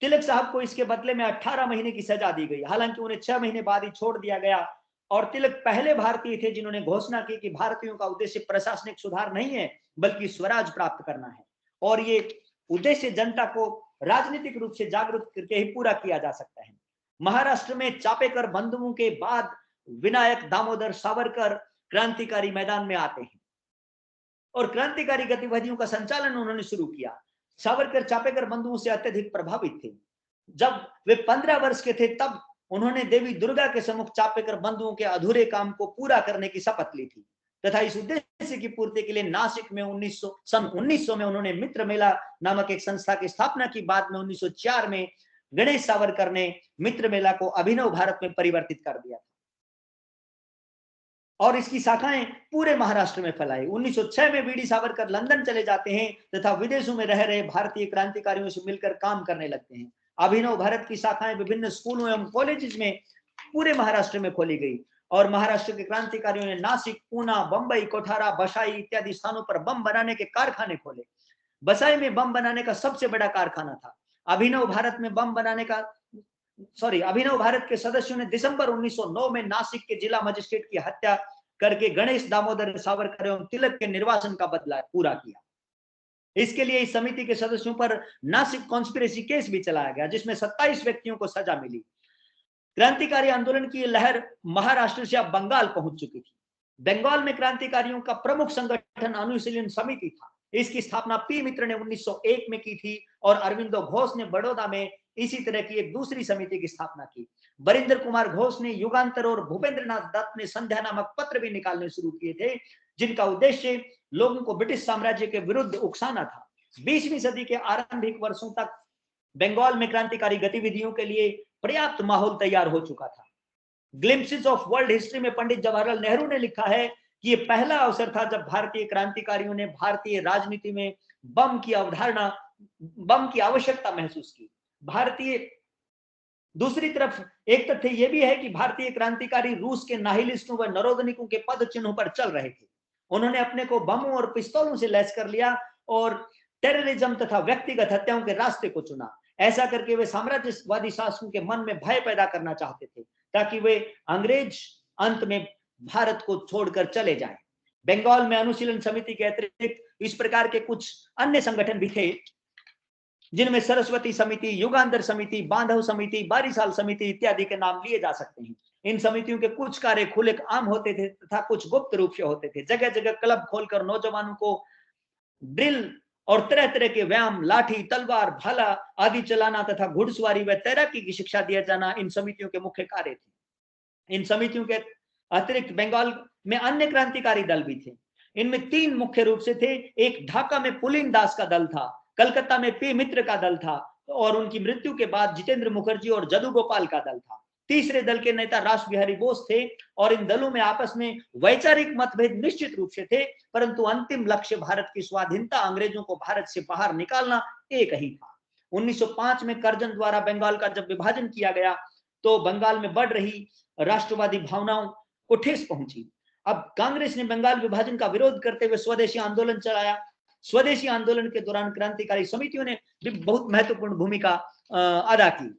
Tilak sahab को इसके बदले में 18 महीने की सजा दी गई। हालांकि उन्हें 6 महीने बाद ही छोड़ दिया गया और तिलक पहले भारतीय थे जिन्होंने घोषणा की कि भारतीयों का उद्देश्य प्रशासनिक सुधार नहीं है बल्कि स्वराज प्राप्त करना है, और ये उद्देश्य जनता को राजनीतिक रूप से जागरूक करके ही पूरा किया जा सकता है। महाराष्ट्र में चापेकर बंधुओं के बाद विनायक दामोदर सावरकर क्रांतिकारी मैदान में आते हैं और क्रांतिकारी गतिविधियों का संचालन उन्होंने शुरू किया। सावरकर चापेकर बंधुओं से अत्यधिक प्रभावित थे। जब वे 15 वर्ष के थे तब उन्होंने देवी दुर्गा के सम्मुख चापेकर बंधुओं के अधूरे काम को पूरा करने की शपथ ली थी तथा इस उद्देश्य की पूर्ति के लिए नासिक में 1900 में उन्होंने मित्र मेला नामक एक संस्था की स्थापना की। बाद में 1904 में गणेश सावरकर ने मित्र मेला को अभिनव भारत में परिवर्तित कर दिया था और इसकी शाखाएं पूरे महाराष्ट्र में फैलाई। 1906 में वीडी सावरकर लंदन चले जाते हैं तथा विदेशों में रह रहे भारतीय क्रांतिकारियों से मिलकर काम करने लगते हैं। अभिनव भारत की शाखाएं विभिन्न स्कूलों एवं कॉलेजेस में पूरे महाराष्ट्र में खोली गई और महाराष्ट्र के क्रांतिकारियों ने नासिक, पूना, बंबई, कोठारा, बसाई इत्यादि स्थानों पर बम बनाने के कारखाने खोले। बसाई में बम बनाने का सबसे बड़ा कारखाना था। अभिनव भारत के सदस्यों ने दिसंबर 1909 में नासिक के जिला मजिस्ट्रेट की हत्या करके गणेश दामोदर सावरकर एवं तिलक के निर्वासन का बदला पूरा किया। इसके लिए इस समिति के सदस्यों पर नासिक कॉन्स्पिरेसी केस भी चलाया गया जिसमें 27 व्यक्तियों को सजा मिली। क्रांतिकारी आंदोलन की लहर महाराष्ट्र से अब बंगाल पहुंच चुकी थी। बंगाल में क्रांतिकारियों का प्रमुख संगठन अनुशीलन समिति था। इसकी स्थापना पी मित्र ने 1901 में की थी और अरविंदो घोष ने बड़ौदा में इसी तरह की एक दूसरी समिति की स्थापना की। बरिंदर कुमार घोष ने युगांतर और भूपेंद्रनाथ दत्त ने संध्या नामक पत्र भी निकालने शुरू किए थे जिनका उद्देश्य लोगों को ब्रिटिश साम्राज्य के विरुद्ध उकसाना था। 20वीं सदी के आरंभिक वर्षों तक बंगाल में क्रांतिकारी गतिविधियों के लिए पर्याप्त माहौल तैयार हो चुका था। ग्लिम्पसेस ऑफ वर्ल्ड हिस्ट्री में पंडित जवाहरलाल नेहरू ने लिखा है कि यह पहला अवसर था जब भारतीय क्रांतिकारियों ने भारतीय राजनीति में बम की आवश्यकता महसूस की। दूसरी तरफ एक तथ्य यह भी है कि भारतीय क्रांतिकारी रूस के नाहिलिस्टों व नरोदनिकों के पद चिन्हों पर चल रहे थे। उन्होंने अपने को बमों और पिस्तौलों से लैस कर लिया और टेररिज्म तथा व्यक्तिगत हत्याओं के रास्ते को चुना। ऐसा करके वे साम्राज्यवादी शासकों के मन में भय पैदा करना चाहते थे ताकि वे अंग्रेज अंत में भारत को छोड़कर चले जाएं। बंगाल में अनुशीलन समिति के अतिरिक्त इस प्रकार के कुछ अन्य संगठन भी थे जिनमें सरस्वती समिति, युगांतर समिति, बांधव समिति, बारिशाल समिति इत्यादि के नाम लिए जा सकते हैं। इन समितियों के कुछ कार्य खुले आम होते थे तथा कुछ गुप्त रूप से होते थे। जगह जगह क्लब खोलकर नौजवानों को ड्रिल और तरह तरह के व्यायाम, लाठी, तलवार, भाला आदि चलाना तथा घुड़सवारी व तैराकी की शिक्षा दिया जाना इन समितियों के मुख्य कार्य थे। इन समितियों के अतिरिक्त बंगाल में अन्य क्रांतिकारी दल भी थे। इनमें 3 मुख्य रूप से थे। एक ढाका में पुलिन दास का दल था, कलकत्ता में पी मित्र का दल था और उनकी मृत्यु के बाद जितेंद्र मुखर्जी और जदू गोपाल का दल था। तीसरे दल के नेता रास बिहारी बोस थे और इन दलों में आपस में वैचारिक मतभेद निश्चित रूप से थे, परंतु अंतिम लक्ष्य भारत की स्वाधीनता, अंग्रेजों को भारत से बाहर निकालना एक ही था। 1905 में कर्जन द्वारा बंगाल का जब विभाजन किया गया तो बंगाल में बढ़ रही राष्ट्रवादी भावनाओं को ठेस पहुंची। अब कांग्रेस ने बंगाल विभाजन का विरोध करते हुए स्वदेशी आंदोलन चलाया। स्वदेशी आंदोलन के दौरान क्रांतिकारी समितियों ने भी बहुत महत्वपूर्ण भूमिका अदा की।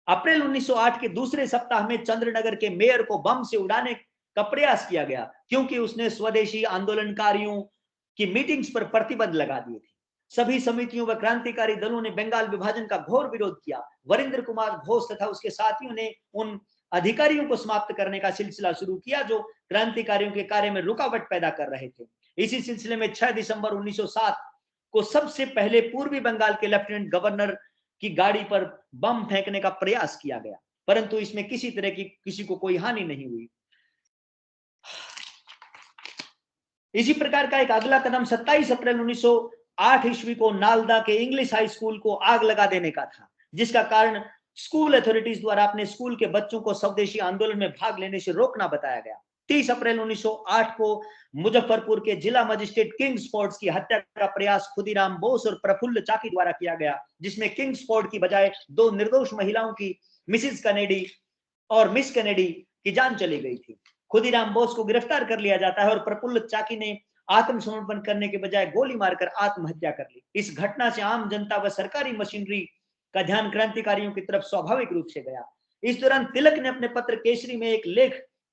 अप्रैल 1908 के दूसरे सप्ताह में चंद्रनगर के मेयर को बम से उड़ाने का प्रयास किया गया, क्योंकि उसने स्वदेशी आंदोलनकारियों की मीटिंग्स पर प्रतिबंध लगा दिए थे। सभी समितियों व क्रांतिकारी दलों ने बंगाल विभाजन का घोर विरोध किया। वरिंद्र कुमार घोष तथा उसके साथियों ने उन अधिकारियों को समाप्त करने का सिलसिला शुरू किया जो क्रांतिकारियों के कार्य में रुकावट पैदा कर रहे थे। इसी सिलसिले में 6 दिसंबर 1907 को सबसे पहले पूर्वी बंगाल के लेफ्टिनेंट गवर्नर की गाड़ी पर बम फेंकने का प्रयास किया गया, परंतु इसमें किसी तरह की किसी को कोई हानि नहीं हुई। इसी प्रकार का एक अगला कदम 27 अप्रैल 1908 ईस्वी को नालदा के इंग्लिश हाई स्कूल को आग लगा देने का था, जिसका कारण स्कूल अथॉरिटीज द्वारा अपने स्कूल के बच्चों को स्वदेशी आंदोलन में भाग लेने से रोकना बताया गया। 30 अप्रैल 1908 को मुजफ्फरपुर के जिला मजिस्ट्रेट किंग्सफोर्ड की हत्या का प्रयास खुदीराम बोस और प्रफुल्ल चाकी द्वारा किया गया, जिसमें किंग्सफोर्ड की बजाय 2 निर्दोष महिलाओं की मिसिस कैनेडी और मिस कैनेडी की जान चली गई थी। खुदीराम बोस को गिरफ्तार कर लिया जाता है और प्रफुल्ल चाकी ने आत्मसमर्पण करने के बजाय गोली मारकर आत्महत्या कर ली। इस घटना से आम जनता व सरकारी मशीनरी का ध्यान क्रांतिकारियों की तरफ स्वाभाविक रूप से गया। इस दौरान तिलक ने अपने पत्र केसरी में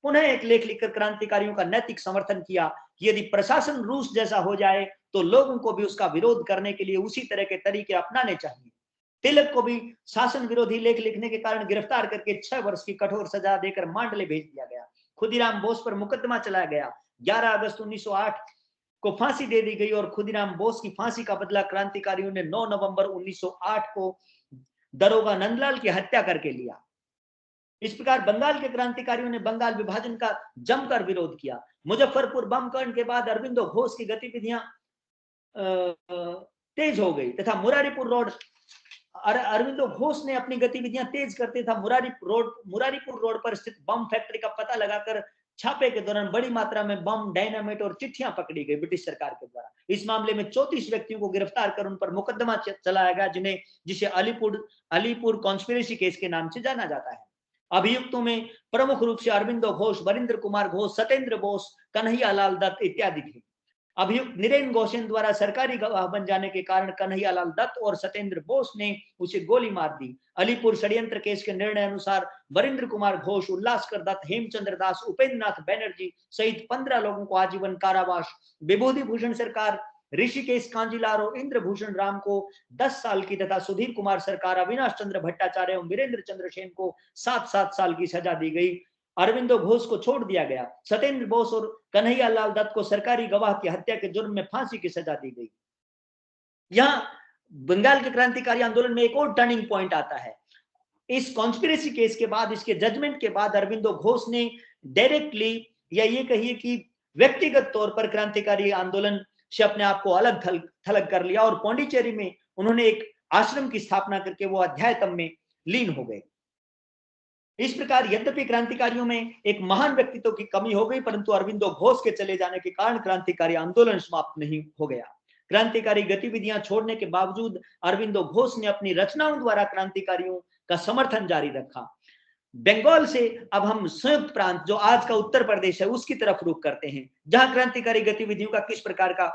पुनः एक लेख लिखकर क्रांतिकारियों का नैतिक समर्थन किया कि यदि प्रशासन रूस जैसा हो जाए तो लोगों को भी उसका विरोध करने के लिए उसी तरह के तरीके अपनाने चाहिए। तिलक को भी शासन विरोधी लेख लिखने के कारण गिरफ्तार करके 6 वर्ष की कठोर सजा देकर मांडले भेज दिया गया। खुदीराम बोस पर मुकदमा चलाया गया। 11 अगस्त 1908 को फांसी दे दी गई और खुदीराम बोस की फांसी का बदला क्रांतिकारियों ने 9 नवंबर 1908 को दरोगा नंदलाल की हत्या करके लिया। इस प्रकार बंगाल के क्रांतिकारियों ने बंगाल विभाजन का जमकर विरोध किया। मुजफ्फरपुर बम कांड के बाद अरविंदो घोष की गतिविधियां तेज हो गई तथा अरविंदो घोष ने अपनी गतिविधियां तेज करते था मुरारीपुर रोड पर स्थित बम फैक्ट्री का पता लगाकर छापे के दौरान बड़ी मात्रा में बम, डायनामाइट और चिट्ठियां पकड़ी गई ब्रिटिश सरकार के द्वारा। इस मामले में 34 व्यक्तियों को गिरफ्तार कर उन पर मुकदमा चलाया गया, जिसे अलीपुर कॉन्स्पिरेसी केस के नाम से जाना जाता है। अभियुक्तों में प्रमुख रूप से अरविंदो घोष, वरिंद्र कुमार घोष, सत्येंद्र बोस, कन्हैया लाल दत्त इत्यादि थे। अभियुक्त नीरेन गोसेन द्वारा सरकारी गवाह बन जाने के कारण कन्हैया लाल दत्त और सत्येंद्र बोस ने उसे गोली मार दी। अलीपुर षड्यंत्र केस के निर्णय अनुसार वरिंद्र कुमार घोष, उल्लासकर दत्त, हेमचंद्र दास, उपेंद्र नाथ बैनर्जी सहित 15 लोगों को आजीवन कारावास, विभूति भूषण सरकार, ऋषिकेश कांजीलाल और इंद्रभूषण राम को 10 साल की तथा सुधीर कुमार सरकार, अविनाश चंद्र भट्टाचार्य और वीरेंद्र चंद्र सेन को 7-7 साल की सजा दी गई। अरविंदो घोष को छोड़ दिया गया। सत्येंद्र बोस और कन्हैया लाल दत्त को सरकारी गवाह की हत्या के जुर्म में फांसी की सजा दी गई। यहां बंगाल के क्रांतिकारी आंदोलन में एक और टर्निंग पॉइंट आता है। इस कॉन्स्पिरेसी केस के बाद, इसके जजमेंट के बाद अरविंदो घोष ने डायरेक्टली या ये कहिए कि व्यक्तिगत तौर पर क्रांतिकारी आंदोलन से अपने आप को अलग थलग कर लिया और पौंडीचेरी में उन्होंने एक आश्रम की स्थापना करके वो अध्यायतम में लीन हो गए। इस प्रकार यद्यपि क्रांतिकारियों में एक महान व्यक्तित्व की कमी हो गई, परंतु अरविंदो घोष के चले जाने के कारण क्रांतिकारी आंदोलन समाप्त नहीं हो गया। क्रांतिकारी गतिविधियां छोड़ने के बावजूद अरविंदो घोष ने अपनी रचनाओं द्वारा क्रांतिकारियों का समर्थन जारी रखा। बंगाल से अब हम संयुक्त प्रांत, जो आज का उत्तर प्रदेश है, उसकी तरफ रुख करते हैं, जहां क्रांतिकारी गतिविधियों का किस प्रकार का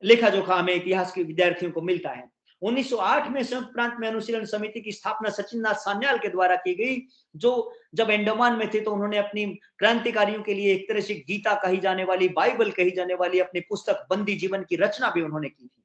लेखा जोखा हमें इतिहास के विद्यार्थियों को मिलता है। 1908 में संयुक्त प्रांत में अनुशीलन समिति की स्थापना सचिननाथ सान्याल के द्वारा की गई, जो जब अंडमान में थे तो उन्होंने अपनी क्रांतिकारियों के लिए एक तरह से गीता कही जाने वाली, बाइबल कही जाने वाली अपनी पुस्तक बंदी जीवन की रचना भी उन्होंने की थी।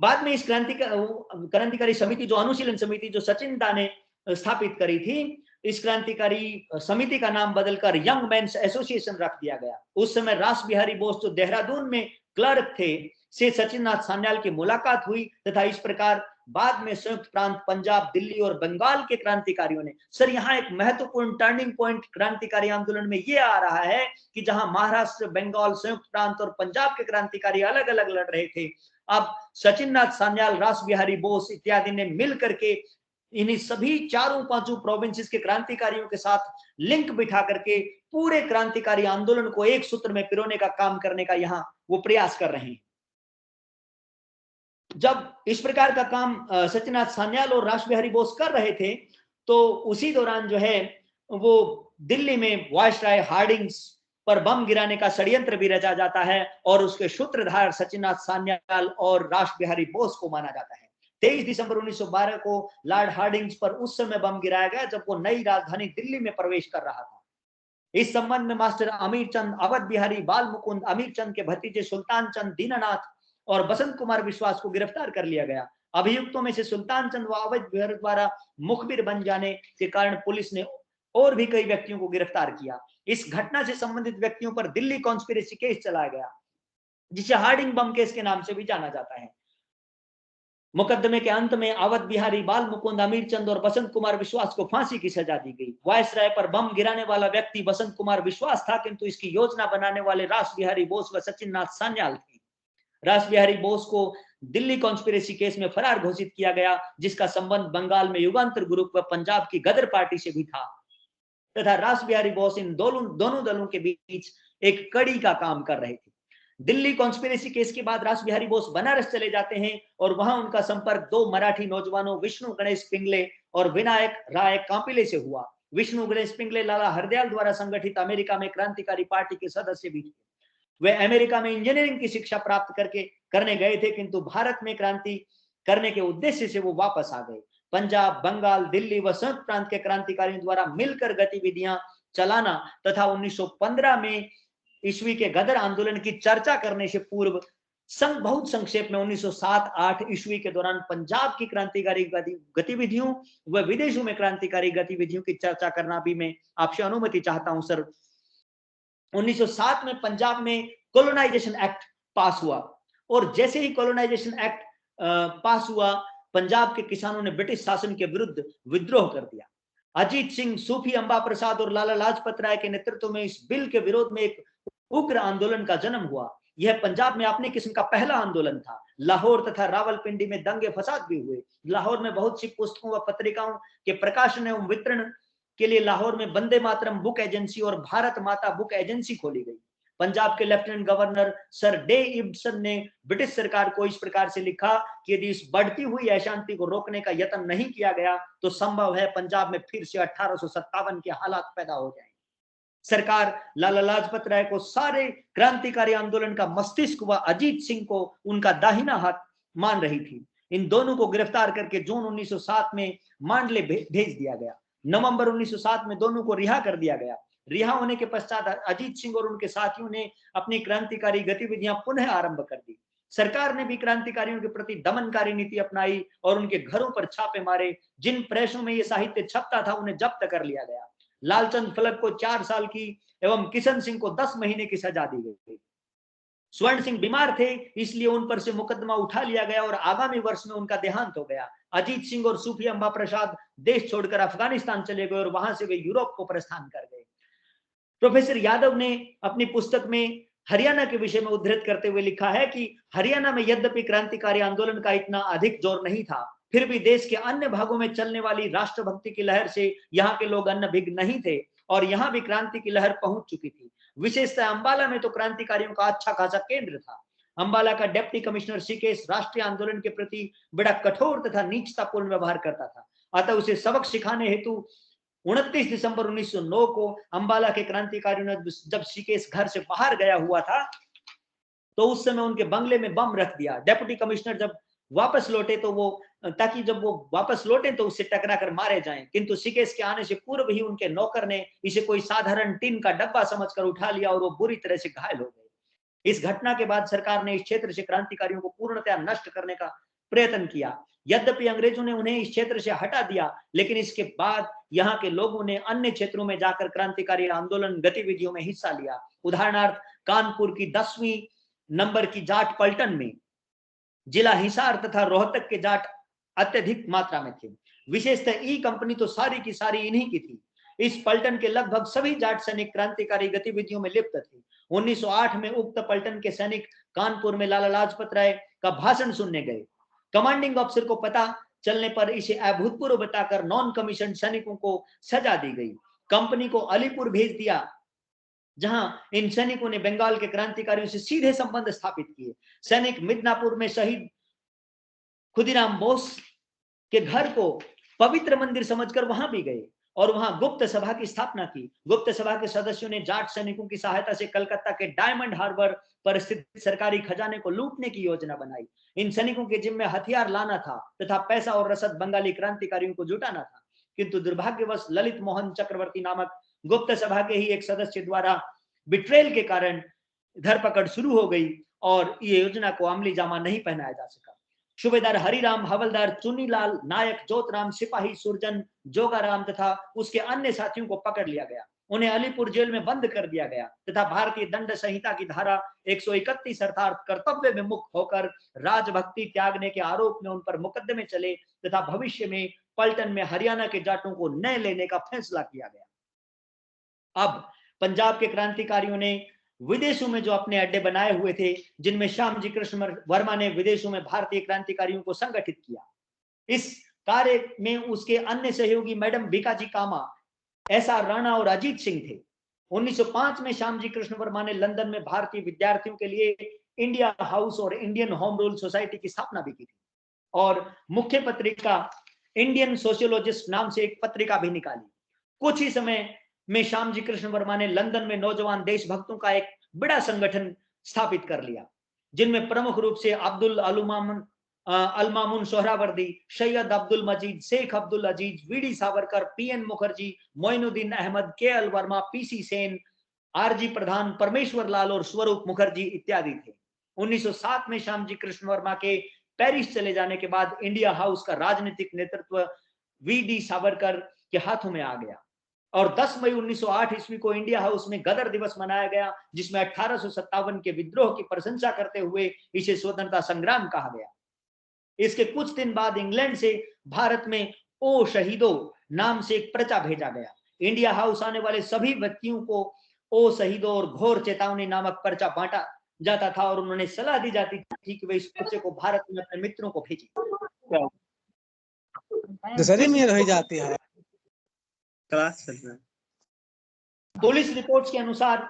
बाद में इस क्रांतिकारी समिति, जो अनुशीलन समिति जो सचिनदा ने स्थापित करी थी, इस क्रांतिकारी समिति का नाम बदलकर यंग मेंस एसोसिएशन रख दिया गया। उस समय रास बिहारी बोस, जो देहरादून में क्लर्क थे, से सचिननाथ सान्याल की मुलाकात हुई तथा इस प्रकार बाद में संयुक्त प्रांत, पंजाब, दिल्ली और बंगाल के क्रांतिकारियों ने, सर यहाँ एक महत्वपूर्ण टर्निंग पॉइंट क्रांतिकारी आंदोलन में यह आ रहा है कि जहां महाराष्ट्र, बंगाल, संयुक्त प्रांत और पंजाब के क्रांतिकारी अलग अलग लड़ रहे थे, अब सचिननाथ सान्याल, रास बिहारी बोस इत्यादि ने मिल करके इन्हीं सभी चारों पांचों प्रोविंसेस के क्रांतिकारियों के साथ लिंक बिठा करके पूरे क्रांतिकारी आंदोलन को एक सूत्र में पिरोने का काम करने का यहां वो प्रयास कर रहे हैं। जब इस प्रकार का काम सत्यनाथ सान्याल और रास बिहारी बोस कर रहे थे, तो उसी दौरान जो है वो दिल्ली में वायसराय हार्डिंग्स पर बम गिराने का षड्यंत्र भी रचा जाता है और उसके सूत्रधार सत्यनाथ सान्याल और रास बिहारी बोस को माना जाता है। 23 दिसंबर 1912 को लॉर्ड हार्डिंग्स पर उस समय बम गिराया गया जब वो नई राजधानी दिल्ली में प्रवेश कर रहा था। इस संबंध में मास्टर अमीर चंद, अवध बिहारी बाल मुकुंद, अमीर चंद के भतीजे सुल्तान चंद दीनानाथ और बसंत कुमार विश्वास को गिरफ्तार कर लिया गया। अभियुक्तों में से सुल्तान चंद व अवध बिहारी द्वारा मुखबिर बन जाने के कारण पुलिस ने और भी कई व्यक्तियों को गिरफ्तार किया। इस घटना से संबंधित व्यक्तियों पर दिल्ली कॉन्स्पिरेसी केस चलाया गया, जिसे हार्डिंग बम केस के नाम से भी जाना जाता है। मुकदमे के अंत में अवध बिहारी बाल मुकुंद, अमीर चंद और बसंत कुमार विश्वास को फांसी की सजा दी गई। वायसराय पर बम गिराने वाला व्यक्ति बसंत कुमार विश्वास था, किंतु इसकी योजना बनाने वाले रास बिहारी बोस व सचिननाथ सान्याल थे। रास बिहारी बोस को दिल्ली कॉन्स्पिरेसी केस में फरार घोषित किया गया, जिसका संबंध बंगाल में युगांतर ग्रुप व पंजाब की गदर पार्टी से भी था, तथा रास बिहारी बोस इन दोनों दलों के बीच एक कड़ी का काम कर रहे थे। दिल्ली कॉन्स्पिरेसी केस के बाद रास बिहारी बोस बनारस चले जाते हैं और वहां उनका संपर्क दो मराठी नौजवानों विष्णु गणेश पिंगले और विनायक राय कांपिले से हुआ। विष्णु गणेश पिंगले लाला हरदयाल द्वारा संगठित अमेरिका में क्रांतिकारी पार्टी के सदस्य भी थे। वे अमेरिका में इंजीनियरिंग की शिक्षा प्राप्त करने गए थे, किंतु भारत में क्रांति करने के उद्देश्य से वो वापस आ गए। पंजाब, बंगाल, दिल्ली व संयुक्त प्रांत के क्रांतिकारियों द्वारा मिलकर गतिविधियां चलाना तथा 1915 में ईस्वी के गदर आंदोलन की चर्चा करने से पूर्व बहुत संक्षेप में 1907-8 ईस्वी के दौरान पंजाब की क्रांतिकारी गतिविधियों व विदेशों में क्रांतिकारी गतिविधियों की चर्चा करना भी मैं आपसे अनुमति चाहता हूं सर। 1907 में पंजाब में कॉलोनाइजेशन एक्ट पास हुआ और जैसे ही कॉलोनाइजेशन एक्ट पास हुआ, पंजाब के किसानों ने ब्रिटिश शासन के विरुद्ध विद्रोह कर दिया। अजीत सिंह, सूफी अंबा प्रसाद और लाला लाजपत राय के नेतृत्व में इस बिल के विरोध में एक उग्र आंदोलन का जन्म हुआ। यह पंजाब में अपने किस्म का पहला आंदोलन था। लाहौर तथा रावलपिंडी में दंगे फसाद भी हुए। लाहौर में बहुत सी पुस्तकों व पत्रिकाओं के प्रकाशन एवं वितरण के लिए लाहौर में वंदे मातरम बुक एजेंसी और भारत माता बुक एजेंसी खोली गई। पंजाब के lieutenant governor sir day Ibsen ने ब्रिटिश सरकार को इस प्रकार से लिखा कि यदि इस बढ़ती हुई अशांति को रोकने का यत्न नहीं किया गया तो संभव है पंजाब में फिर से 1857 के हालात पैदा हो जाएं। सरकार लाला लाजपत राय को सारे क्रांतिकारी आंदोलन का मस्तिष्क व अजीत सिंह को उनका दाहिना हाथ मान रही थी। इन दोनों को गिरफ्तार करके जून 1907 में मांडले भेज दिया गया। नवंबर 1907 में दोनों को रिहा कर दिया गया। रिहा होने के पश्चात अजीत सिंह और उनके साथियों ने अपनी क्रांतिकारी गतिविधियां पुनः आरंभ कर दी। सरकार ने भी क्रांतिकारियों के प्रति दमनकारी नीति अपनाई और उनके घरों पर छापे मारे। जिन प्रेसों में यह साहित्य छपता था उन्हें जब्त कर लिया गया। लालचंद फलक को 4 साल की एवं किशन सिंह को 10 महीने की सजा दी गई। स्वर्ण सिंह बीमार थे, इसलिए उन पर से मुकदमा उठा लिया गया और आगामी वर्ष में उनका देहांत हो गया। अजीत सिंह और सूफी अंबा प्रसाद देश छोड़कर अफगानिस्तान चले गए और वहां से वे यूरोप को प्रस्थान कर गए। प्रोफेसर यादव ने अपनी पुस्तक में हरियाणा के विषय में उद्धृत करते हुए लिखा है कि हरियाणा में यद्यपि क्रांतिकारी आंदोलन का इतना अधिक जोर नहीं था, फिर भी देश के अन्य भागों में चलने वाली राष्ट्रभक्ति की लहर से यहाँ के लोग अनभिज्ञ नहीं थे और यहाँ भी क्रांति की लहर पहुंच चुकी थी। विशेषतः अंबाला में तो क्रांतिकारियों का अच्छा खासा केंद्र था। अंबाला का डिप्टी कमिश्नर सिकेश राष्ट्रीय आंदोलन के प्रति बड़ा कठोर तथा नीचतापूर्ण व्यवहार करता था। अतः उसे सबक सिखाने हेतु 29 दिसंबर 1909 को अंबाला के क्रांतिकारियों ने जब सिकेश घर से बाहर गया हुआ था तो उस समय उनके बंगले में बम रख दिया। डेप्यूटी कमिश्नर जब वापस लौटे तो वो ताकि जब वो वापस लौटे तो उससे टकरा कर मारे जाएं, किंतु सिकेश के आने से पूर्व ही उनके नौकर ने इसे कोई साधारण टिन का डब्बा समझकर उठा लिया और वो बुरी तरह से घायल हो गए। इस घटना के बाद सरकार ने इस क्षेत्र से क्रांतिकारियों को पूर्णतया नष्ट करने का प्रयत्न किया। यद्यपि अंग्रेजों ने उन्हें इस क्षेत्र से हटा दिया, लेकिन इसके बाद यहाँ के लोगों ने अन्य क्षेत्रों में जाकर क्रांतिकारी आंदोलन गतिविधियों में हिस्सा लिया। उदाहरणार्थ कानपुर की 10वीं नंबर की जाट पलटन में, जिला हिसार तथा रोहतक के जाट अत्यधिक मात्रा में थे। विशेषतः ई कंपनी तो सारी की सारी इन्हीं की थी। इस पलटन के लगभग सभी जाट सैनिक क्रांतिकारी गतिविधियों में लिप्त थे। 1908 में उक्त पलटन के सैनिक कानपुर में लाला लाजपत राय का भाषण सुनने गए। कमांडिंग ऑफिसर को पता चलने पर इसे अभूतपूर्व बताकर नॉन कमीशन सैनिकों को सजा दी गई। कंपनी को अलीपुर भेज दिया, जहां इन सैनिकों ने बंगाल के क्रांतिकारियों से सीधे संबंध स्थापित किए। सैनिक मिदनापुर में शहीद खुदीराम बोस के घर को पवित्र मंदिर समझकर वहां भी गए और वहां गुप्त सभा की स्थापना की। गुप्त सभा के सदस्यों ने जाट सैनिकों की सहायता से कलकत्ता के डायमंड हार्बर पर स्थित सरकारी खजाने को लूटने की योजना बनाई। इन सैनिकों के जिम्मे हथियार लाना था तथा पैसा और रसद बंगाली क्रांतिकारियों को जुटाना था, किंतु दुर्भाग्यवश ललित मोहन चक्रवर्ती नामक गुप्त सभा के ही एक सदस्य द्वारा बिट्रेल के कारण धरपकड़ शुरू हो गई और ये योजना को अमली जामा नहीं पहनाया जा सका। सूबेदार हरिराम, हवलदार चुन्नीलाल, नायक जोतराम, सिपाही सुरजन, जोगाराम तथा उसके अन्य साथियों को पकड़ लिया गया। उन्हें अलीपुर जेल में बंद कर दिया गया तथा भारतीय दंड संहिता की धारा 131 अर्थात कर्तव्य विमुख होकर राजभक्ति त्यागने के आरोप में उन पर मुकदमे चले तथा भविष्य में पलटन में हरियाणा के जाटों को न लेने का फैसला किया गया। अब पंजाब के क्रांतिकारियों ने विदेशों में जो अपने अड्डे बनाए हुए थे, जिनमें श्यामजी कृष्ण वर्मा ने विदेशों में भारतीय क्रांतिकारियों को संगठित किया। इस कार्य में उसके अन्य सहयोगी मैडम भिकाजी कामा, एसआर राणा और अजीत सिंह थे। 1905 में श्यामजी कृष्ण वर्मा ने लंदन में भारतीय विद्यार्थियों के लिए इंडिया हाउस और इंडियन होम रूल सोसाइटी की स्थापना भी की थी और मुख्य पत्रिका इंडियन सोशियोलॉजिस्ट नाम से एक पत्रिका भी निकाली। कुछ ही समय में श्यामजी कृष्ण वर्मा ने लंदन में नौजवान देशभक्तों का एक बड़ा संगठन स्थापित कर लिया, जिनमें प्रमुख रूप से Abdul Almamun Suhrawardy, Syed Abdul Majid, Sheikh Abdul Aziz, VD Savarkar, PN Mukherjee, Moinuddin Ahmed, KL Verma, PC Sen, RG Pradhan, Parmeshwar Lal और स्वरूप मुखर्जी इत्यादि थे। 1907 में श्यामजी कृष्ण वर्मा के पेरिस चले जाने के बाद इंडिया हाउस का राजनीतिक नेतृत्व वीडी सावरकर के हाथों में आ गया और 10 मई 1908 ईस्वी को इंडिया हाउस में गदर दिवस मनाया गया, जिसमें 1857 के विद्रोह की प्रशंसा करते हुए इसे स्वतंत्रता संग्राम कहा गया। इसके कुछ दिन बाद इंग्लैंड से भारत में ओ शहीदों नाम से एक पर्चा भेजा गया। इंडिया हाउस आने वाले सभी व्यक्तियों को ओ शहीदों और घोर चेतावनी नामक पर्चा बांटा जाता था और उन्होंने सलाह दी जाती थी कि वे इस पर्चे को भारत में अपने मित्रों को भेजें। दूसरी में रह जाती है। क्लास चल रहा है। पुलिस रिपोर्ट्स के अनुसार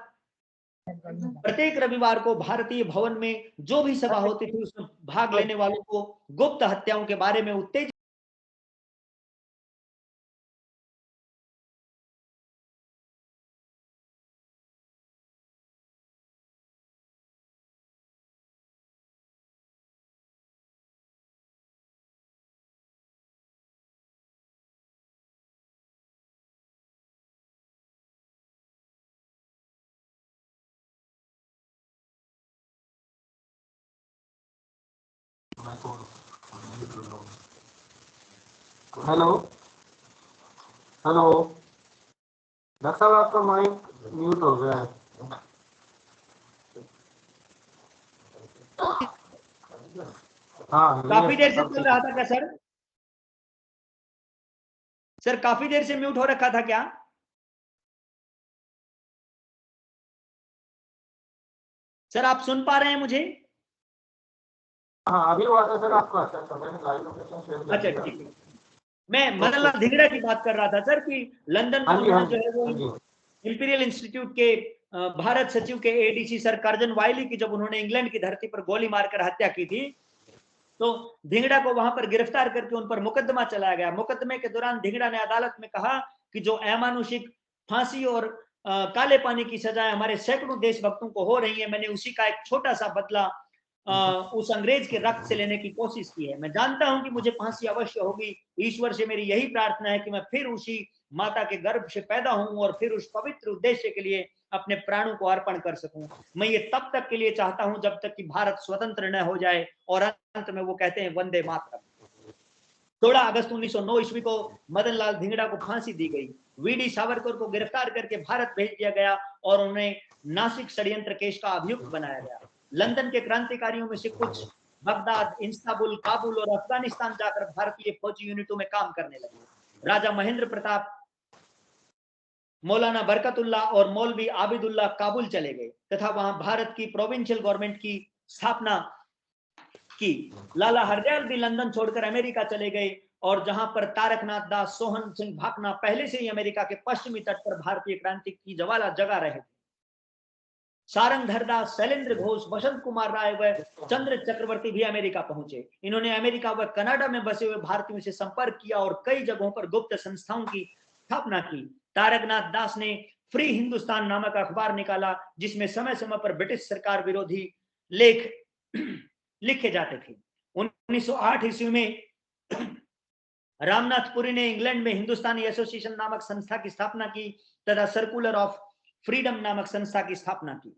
प्रत्येक रविवार को भारतीय भवन में जो भी सभा होती थी उसमें भाग लेने वालों को गुप्त हत्याओं के बारे में उत्तेजित हेलो हेलो, डॉक्टर साहब आपका माइक म्यूट हो गया है। हाँ, काफी देर से चल रहा था क्या सर? सर काफी देर से म्यूट हो रखा था क्या? सर आप सुन पा रहे हैं मुझे? हाँ, अभी हुआ था सर आपका। अच्छा ठीक है। मैं मदन लाल धिंगड़ा की बात कर रहा था सर कि लंदन में जो है वो इंपीरियल इंस्टीट्यूट के भारत सचिव के एडीसी सर कर्जन वाइली की जब उन्होंने इंग्लैंड की धरती पर गोली मारकर हत्या की थी, तो धिंगड़ा को वहां पर गिरफ्तार करके उन पर मुकदमा चलाया गया। मुकदमे के दौरान धिंगड़ा ने अदालत में कहा कि जो अमानुषिक फांसी और काले पानी की सजाएं हमारे सैकड़ों देशभक्तों को हो रही है, मैंने उसी का एक छोटा सा बदला उस अंग्रेज के रक्त से लेने की कोशिश की है। मैं जानता हूं कि मुझे फांसी अवश्य होगी। ईश्वर से मेरी यही प्रार्थना है कि मैं फिर उसी माता के गर्भ से पैदा हूं और फिर उस पवित्र उद्देश्य के लिए अपने प्राणों को अर्पण कर सकूं। मैं ये तब तक के लिए चाहता हूं जब तक कि भारत स्वतंत्र न हो जाए। और अंत में वो कहते हैं वंदे मातरम। 16 अगस्त 1909 ईस्वी को मदन लाल धिंगड़ा को फांसी दी गई। वीडी सावरकर को गिरफ्तार करके भारत भेज दिया गया और उन्हें नासिक षड्यंत्र केस का अभियुक्त बनाया गया। लंदन के क्रांतिकारियों में से कुछ बगदाद, इस्तांबुल, काबुल और अफगानिस्तान जाकर भारतीय फौजी यूनिटों में काम करने लगे। राजा महेंद्र प्रताप, मौलाना बरकतुल्लाह और मौलवी आबिदुल्लाह काबुल चले गए तथा वहां भारत की प्रोविंशियल गवर्नमेंट की स्थापना की। लाला हरदयाल भी लंदन छोड़कर अमेरिका चले गए और जहां पर तारकनाथ दास, सोहन सिंह भाकना पहले से ही अमेरिका के पश्चिमी तट पर भारतीय क्रांति की ज्वाला जगा रहे थे। सारंगधर दास, शैलेंद्र घोष, वसंत कुमार राय व चंद्र चक्रवर्ती भी अमेरिका पहुंचे। इन्होंने अमेरिका व कनाडा में बसे हुए भारतीयों से संपर्क किया और कई जगहों पर गुप्त संस्थाओं की स्थापना की। तारकनाथ दास ने फ्री हिंदुस्तान नामक अखबार निकाला, जिसमें समय समय पर ब्रिटिश सरकार विरोधी लेख लिखे जाते थे। 1908 ईस्वी में रामनाथपुरी ने इंग्लैंड में हिंदुस्तानी एसोसिएशन नामक संस्था की स्थापना की तथा सर्कुलर ऑफ फ्रीडम नामक संस्था की स्थापना की।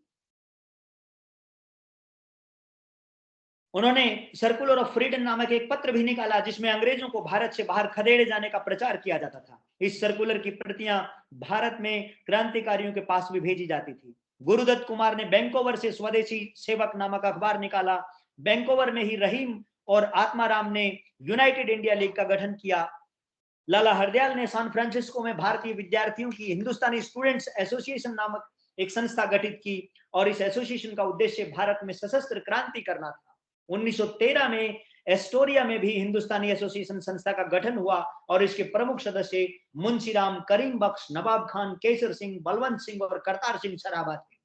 उन्होंने सर्कुलर ऑफ फ्रीडम नामक एक पत्र भी निकाला, जिसमें अंग्रेजों को भारत से बाहर खदेड़े जाने का प्रचार किया जाता था। इस सर्कुलर की प्रतियां भारत में क्रांतिकारियों के पास भी भेजी जाती थी। गुरुदत्त कुमार ने वैंकूवर से स्वदेशी सेवक नामक अखबार निकाला। वैंकूवर में ही रहीम और आत्माराम ने यूनाइटेड इंडिया लीग का गठन किया। लाला हरदयाल ने सैन फ्रांसिस्को में भारतीय विद्यार्थियों की हिंदुस्तानी स्टूडेंट्स एसोसिएशन नामक एक संस्था गठित की और इस एसोसिएशन का उद्देश्य भारत में सशस्त्र क्रांति करना था। 1913 में एस्टोरिया में भी हिंदुस्तानी एसोसिएशन संस्था का गठन हुआ और इसके प्रमुख सदस्य मुंशीराम, करीम बख्श, नवाब खान, केसर सिंह, बलवंत सिंह और करतार सिंह सराबा थे।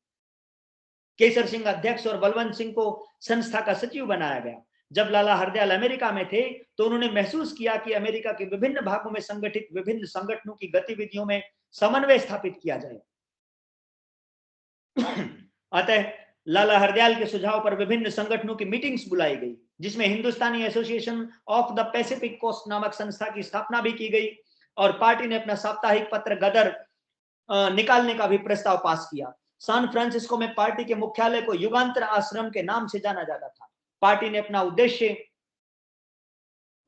केसर सिंह अध्यक्ष और बलवंत सिंह को संस्था का सचिव बनाया गया। जब लाला हरदयाल अमेरिका में थे तो उन्होंने महसूस किया कि अमेरिका के विभिन्न भागों में संगठित विभिन्न संगठनों की गतिविधियों में समन्वय स्थापित किया जाए। अतः लाला हरदयाल के सुझाव पर विभिन्न संगठनों की मीटिंग्स बुलाई गई, जिसमें Hindustani association of the Pacific Coast नामक संस्था की स्थापना भी की गई और पार्टी ने अपना साप्ताहिक पत्र गदर निकालने का भी प्रस्ताव पास किया। सैन फ्रांसिस्को में पार्टी के मुख्यालय को युगांतर आश्रम के नाम से जाना जाता था। पार्टी ने अपना उद्देश्य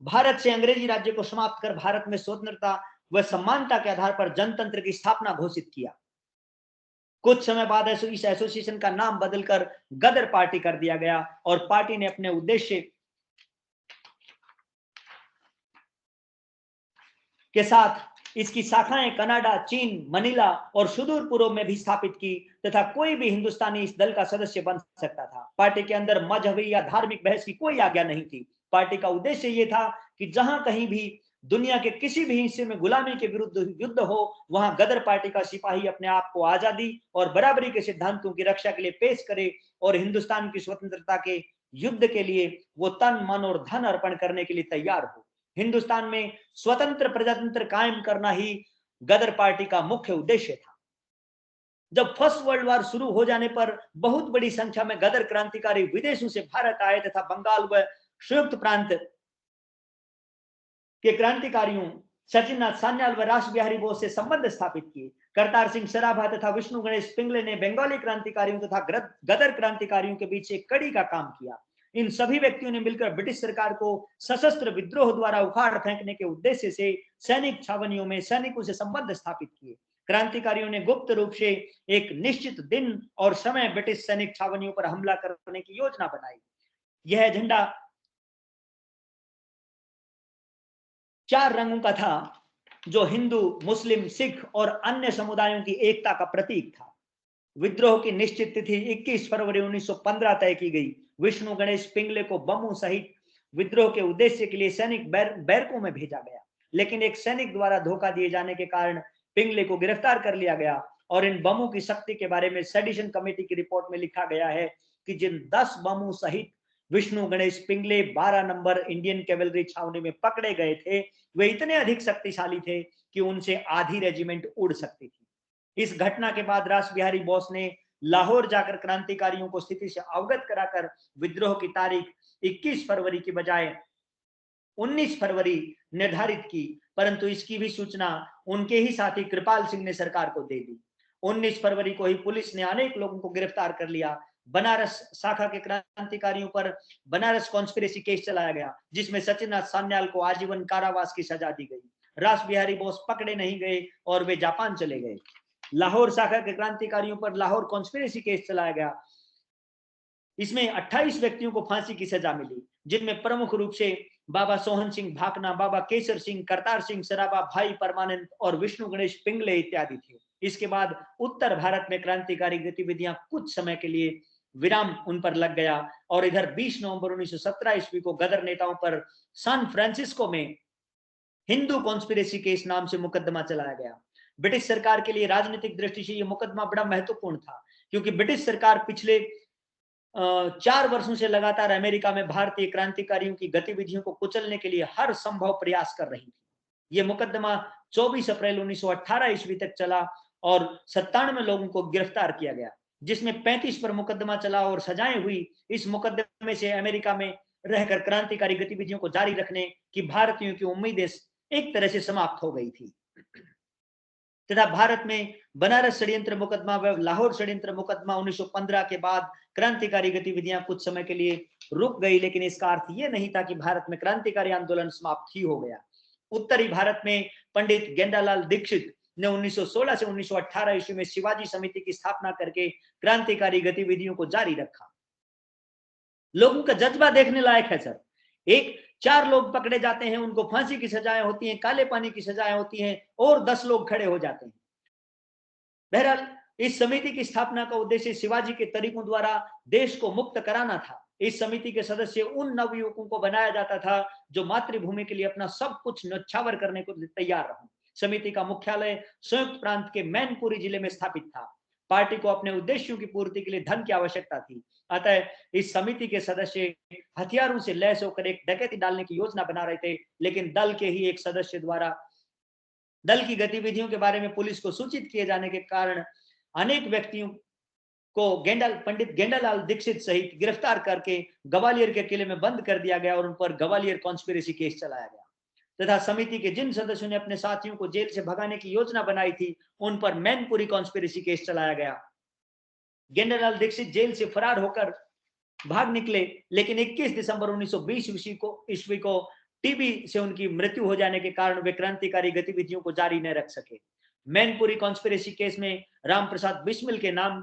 भारत से अंग्रेजी राज्य को समाप्त कर भारत में स्वतंत्रता व समानता के आधार पर जनतंत्र की स्थापना घोषित किया। कुछ समय बाद इस एसोसिएशन का नाम बदलकर गदर पार्टी कर दिया गया और पार्टी ने अपने उद्देश्य के साथ इसकी शाखाएं कनाडा, चीन, मनीला और सुदूर पूर्व में भी स्थापित की तथा कोई भी हिंदुस्तानी इस दल का सदस्य बन सकता था। पार्टी के अंदर मजहबी या धार्मिक बहस की कोई आज्ञा नहीं थी। पार्टी का उद्देश्य यह था कि जहां कहीं भी दुनिया के किसी भी हिस्से में गुलामी के विरुद्ध युद्ध हो, वहां गदर पार्टी का सिपाही अपने आप को आजादी और बराबरी के सिद्धांतों की रक्षा के लिए पेश करे और हिंदुस्तान की स्वतंत्रता के युद्ध के लिए वो तन, मन और धन अर्पण करने के लिए तैयार हो। हिंदुस्तान में स्वतंत्र प्रजातंत्र कायम करना ही गदर पार्टी का मुख्य उद्देश्य था। जब फर्स्ट वर्ल्ड वॉर शुरू हो जाने पर बहुत बड़ी संख्या में गदर क्रांतिकारी विदेशों से भारत आए तथा बंगाल व संयुक्त प्रांत के क्रांतिकारियों सचिननाथ सान्याल व रास बिहारी बोस से संबंध स्थापित किए। करतार सिंह सराभा तथा विष्णु गणेश पिंगले ने बंगाली क्रांतिकारियों तथा गदर क्रांतिकारियों के बीच एक कड़ी का काम किया। इन सभी व्यक्तियों ने मिलकर ब्रिटिश सरकार को सशस्त्र विद्रोह द्वारा उखाड़ फेंकने के उद्देश्य से सैनिक छावनियों में सैनिकों से संबंध स्थापित किए। क्रांतिकारियों ने गुप्त रूप से एक निश्चित दिन और समय ब्रिटिश सैनिक छावनियों पर हमला करने की योजना बनाई। यह एजेंडा 4 रंगों का था, जो हिंदू, मुस्लिम, सिख और अन्य समुदायों की एकता का प्रतीक था। विद्रोह की निश्चित तिथि 21 फरवरी 1915 तय की गई। विष्णु गणेश पिंगले को बमों सहित विद्रोह के उद्देश्य के लिए सैनिक बैरकों में भेजा गया, लेकिन एक सैनिक द्वारा धोखा दिए जाने के कारण पिंगले को गिरफ्तार कर लिया गया और इन बमों की शक्ति के बारे में सेडिशन कमेटी की रिपोर्ट में लिखा गया है कि जिन 10 बमों सहित Vishnu Ganesh Pingle 12 number Indian cavalry छावनी में पकड़े गए थे, वे इतने अधिक शक्तिशाली थे कि उनसे आधी रेजिमेंट उड़ सकती थी। इस घटना के बाद रास बिहारी बोस ने लाहौर जाकर क्रांतिकारियों को स्थिति से अवगत कराकर विद्रोह की तारीख 21 फरवरी की बजाय 19 फरवरी निर्धारित की, परंतु इसकी भी सूचना उनके ही साथी कृपाल सिंह ने सरकार को दे दी। 19 फरवरी को ही पुलिस ने अनेक लोगों को गिरफ्तार कर लिया। बनारस शाखा के क्रांतिकारियों पर बनारस कॉन्स्पिरेसी केस चलाया गया, जिसमें सचिननाथ सान्याल को आजीवन कारावास की सजा दी गई। रास बिहारी बोस पकड़े नहीं गए और वे जापान चले गए। लाहौर शाखा के क्रांतिकारियों पर लाहौर कॉन्स्पिरेसी केस चलाया गया। इसमें 28 व्यक्तियों को फांसी की सजा मिली, जिनमें प्रमुख रूप से बाबा सोहन सिंह भाकना, बाबा केसर सिंह, करतार सिंह सराबा, भाई परमानंद और विष्णु गणेश पिंगले इत्यादि थे। इसके बाद उत्तर भारत में क्रांतिकारी गतिविधियां कुछ समय के लिए विराम उन पर लग गया। और इधर 20 नवंबर 1917 ईस्वी को गदर नेताओं पर सैन फ्रांसिस्को में हिंदू कॉन्स्पिरेसी केस नाम से मुकदमा चलाया गया। ब्रिटिश सरकार के लिए राजनीतिक दृष्टि से यह मुकदमा बड़ा महत्वपूर्ण था, क्योंकि ब्रिटिश सरकार पिछले 4 वर्षों से लगातार अमेरिका में भारतीय क्रांतिकारियों की गतिविधियों को कुचलने के लिए हर संभव प्रयास कर रही थी। यह मुकदमा 24 अप्रैल 1918 ईस्वी तक चला और 97 लोगों को गिरफ्तार किया गया, जिसमें 35 पर मुकदमा चला और सजाएं हुई। इस मुकदमे से अमेरिका में रहकर क्रांतिकारी गतिविधियों को जारी रखने की भारतीयों की उम्मीदें एक तरह से समाप्त हो गई थी। तथा भारत में बनारस षड्यंत्र मुकदमा व लाहौर षड्यंत्र मुकदमा 1915 के बाद क्रांतिकारी गतिविधियां कुछ समय के लिए रुक गई, लेकिन इसका अर्थ यह नहीं था कि भारत में क्रांतिकारी आंदोलन समाप्त ही हो गया। उत्तरी भारत में पंडित गेंडालाल दीक्षित ने 1916 से 1918 ईस्वी में शिवाजी समिति की स्थापना करके क्रांतिकारी गतिविधियों को जारी रखा। लोगों का जज्बा देखने लायक है सर। 4 लोग पकड़े जाते हैं, उनको फांसी की सजाएं होती हैं, काले पानी की सजाएं होती हैं और 10 लोग खड़े हो जाते हैं। बहरहाल इस समिति की स्थापना का उद्देश्य शिवाजी के तरीकों द्वारा देश को मुक्त कराना था। इस समिति के सदस्य उन नवयुवकों को बनाया जाता था जो मातृभूमि के लिए अपना सब कुछ न्यौछावर करने को तैयार रहो। समिति का मुख्यालय संयुक्त प्रांत के मैनपुरी जिले में स्थापित था। पार्टी को अपने उद्देश्यों की पूर्ति के लिए धन की आवश्यकता थी, अतः इस समिति के सदस्य हथियारों से लैस होकर एक डकैती डालने की योजना बना रहे थे, लेकिन दल के ही एक सदस्य द्वारा दल की गतिविधियों के बारे में पुलिस को सूचित किए जाने के कारण अनेक व्यक्तियों को पंडित गेंडालाल दीक्षित सहित गिरफ्तार करके ग्वालियर के किले में बंद कर दिया गया और उन पर ग्वालियर कॉन्स्पिरेसी केस चलाया गया। तथा समिति के जिन सदस्यों ने अपने साथियों को जेल से भगाने की योजना बनाई थी, उन पर मैनपुरी कॉन्स्पिरेसी केस चलाया गया। गेंडालाल दीक्षित जेल से फरार होकर भाग निकले, लेकिन 21 दिसंबर 1920 ईस्वी को टीबी से उनकी मृत्यु हो जाने के कारण वे क्रांतिकारी गतिविधियों को जारी न रख सके। मैनपुरी कॉन्स्पिरेसी केस में रामप्रसाद बिस्मिल के नाम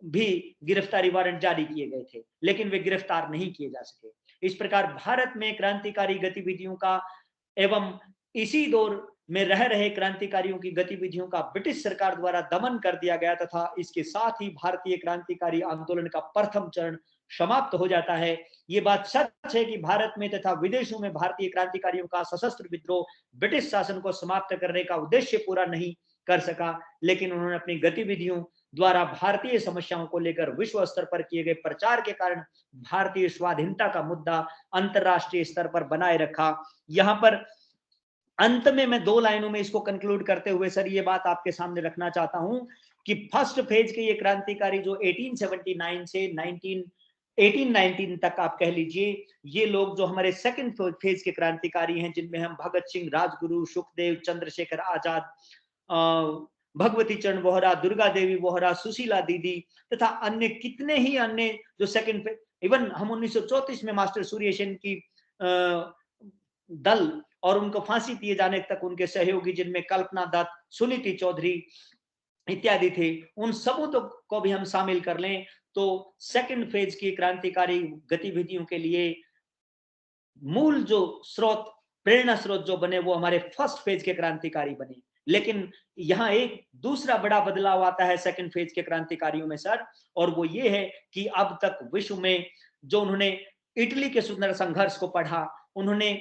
भी गिरफ्तारी वारंट जारी किए गए थे, लेकिन वे गिरफ्तार नहीं किए जा सके। इस प्रकार भारत में क्रांतिकारी गतिविधियों का एवं इसी दौर में रह रहे क्रांतिकारियों की गतिविधियों का ब्रिटिश सरकार द्वारा दमन कर दिया गया तथा इसके साथ ही भारतीय क्रांतिकारी आंदोलन का प्रथम चरण समाप्त हो जाता है। ये बात सच है कि भारत में तथा विदेशों में भारतीय क्रांतिकारियों का सशस्त्र विद्रोह ब्रिटिश शासन को समाप्त करने का उद्देश्य पूरा नहीं कर सका, लेकिन उन्होंने अपनी गतिविधियों द्वारा भारतीय समस्याओं को लेकर विश्व स्तर पर किए गए प्रचार के कारण भारतीय स्वाधीनता का मुद्दा अंतरराष्ट्रीय स्तर पर बनाए रखा। यहाँ पर अंत में मैं 2 लाइनों में इसको कंक्लूड करते हुए सर ये बात आपके सामने रखना चाहता हूं कि फर्स्ट फेज के ये क्रांतिकारी जो 1879 से 1819 तक आप कह लीजिए, ये लोग जो हमारे सेकंड फेज के क्रांतिकारी हैं, जिनमें हम भगत सिंह, राजगुरु, सुखदेव, चंद्रशेखर आजाद, भगवती चरण वोहरा, दुर्गा देवी वोहरा, सुशीला दीदी तथा अन्य कितने ही अन्य जो सेकंड फेज, इवन हम 1934 में मास्टर सूर्य सेन की दल और उनको फांसी दिए जाने तक उनके सहयोगी, जिनमें कल्पना दत्त, सुनीति चौधरी इत्यादि थे, उन सबूतों को भी हम शामिल कर लें तो सेकंड फेज की क्रांतिकारी गतिविधियों के लिए मूल जो स्रोत, प्रेरणा स्रोत जो बने वो हमारे फर्स्ट फेज के क्रांतिकारी बने। लेकिन यहाँ एक दूसरा बड़ा बदलाव आता है सेकंड फेज के क्रांतिकारियों में सर, और वो ये है कि अब तक विश्व में जो उन्होंने इटली के स्वतंत्रता संघर्ष को पढ़ा, उन्होंने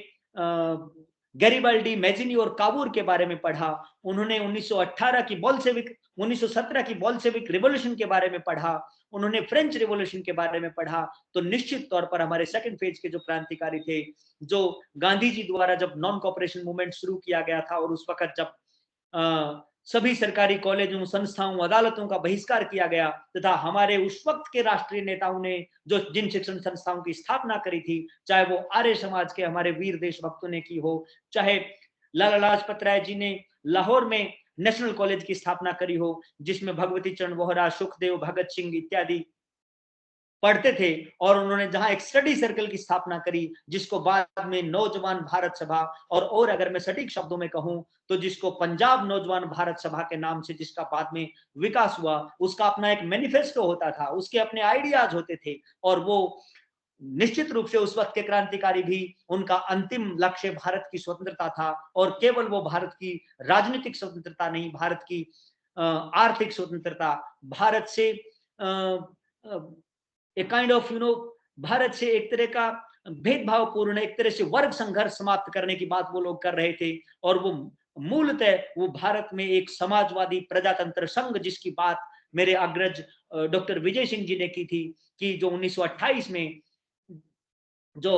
गैरिबाल्डी, मैजिनी और काबूर के बारे में पढ़ा, उन्होंने 1917 की बोल्शेविक रिवॉल्यूशन के बारे में पढ़ा, उन्होंने फ्रेंच रिवॉल्यूशन के बारे में पढ़ा, तो निश्चित तौर पर हमारे सेकंड फेज के जो क्रांतिकारी थे, जो गांधी जी द्वारा जब नॉन कॉपरेशन मूवमेंट शुरू किया गया था और उस वक्त जब सभी सरकारी कॉलेजों, संस्थाओं, अदालतों का बहिष्कार किया गया तथा हमारे उस वक्त के राष्ट्रीय नेताओं ने जो जिन शिक्षण संस्थाओं की स्थापना करी थी, चाहे वो आर्य समाज के हमारे वीर देशभक्तों ने की हो, चाहे लाला लाजपत राय जी ने लाहौर में नेशनल कॉलेज की स्थापना करी हो, जिसमें भगवती चरण वोहरा, सुखदेव, भगत सिंह इत्यादि पढ़ते थे, और उन्होंने जहां एक स्टडी सर्कल की स्थापना करी, जिसको बाद में नौजवान भारत सभा और अगर मैं सटीक शब्दों में कहूं तो जिसको पंजाब नौजवान भारत सभा के नाम से जिसका बाद में विकास हुआ, उसका अपना एक मैनिफेस्टो होता था, उसके अपने आइडियाज होते थे, और वो निश्चित रूप से उस वक्त के क्रांतिकारी भी उनका अंतिम लक्ष्य भारत की स्वतंत्रता था, और केवल वो भारत की राजनीतिक स्वतंत्रता नहीं, भारत की आर्थिक स्वतंत्रता, भारत से ए काइंड ऑफ भारत से एक तरह का भेदभावपूर्ण, एक तरह से वर्ग संघर्ष समाप्त करने की बात वो लोग कर रहे थे। और वो मूलतः वो भारत में एक समाजवादी प्रजातंत्र संघ, जिसकी बात मेरे अग्रज डॉक्टर विजय सिंह जी ने की थी, कि जो 1928 में जो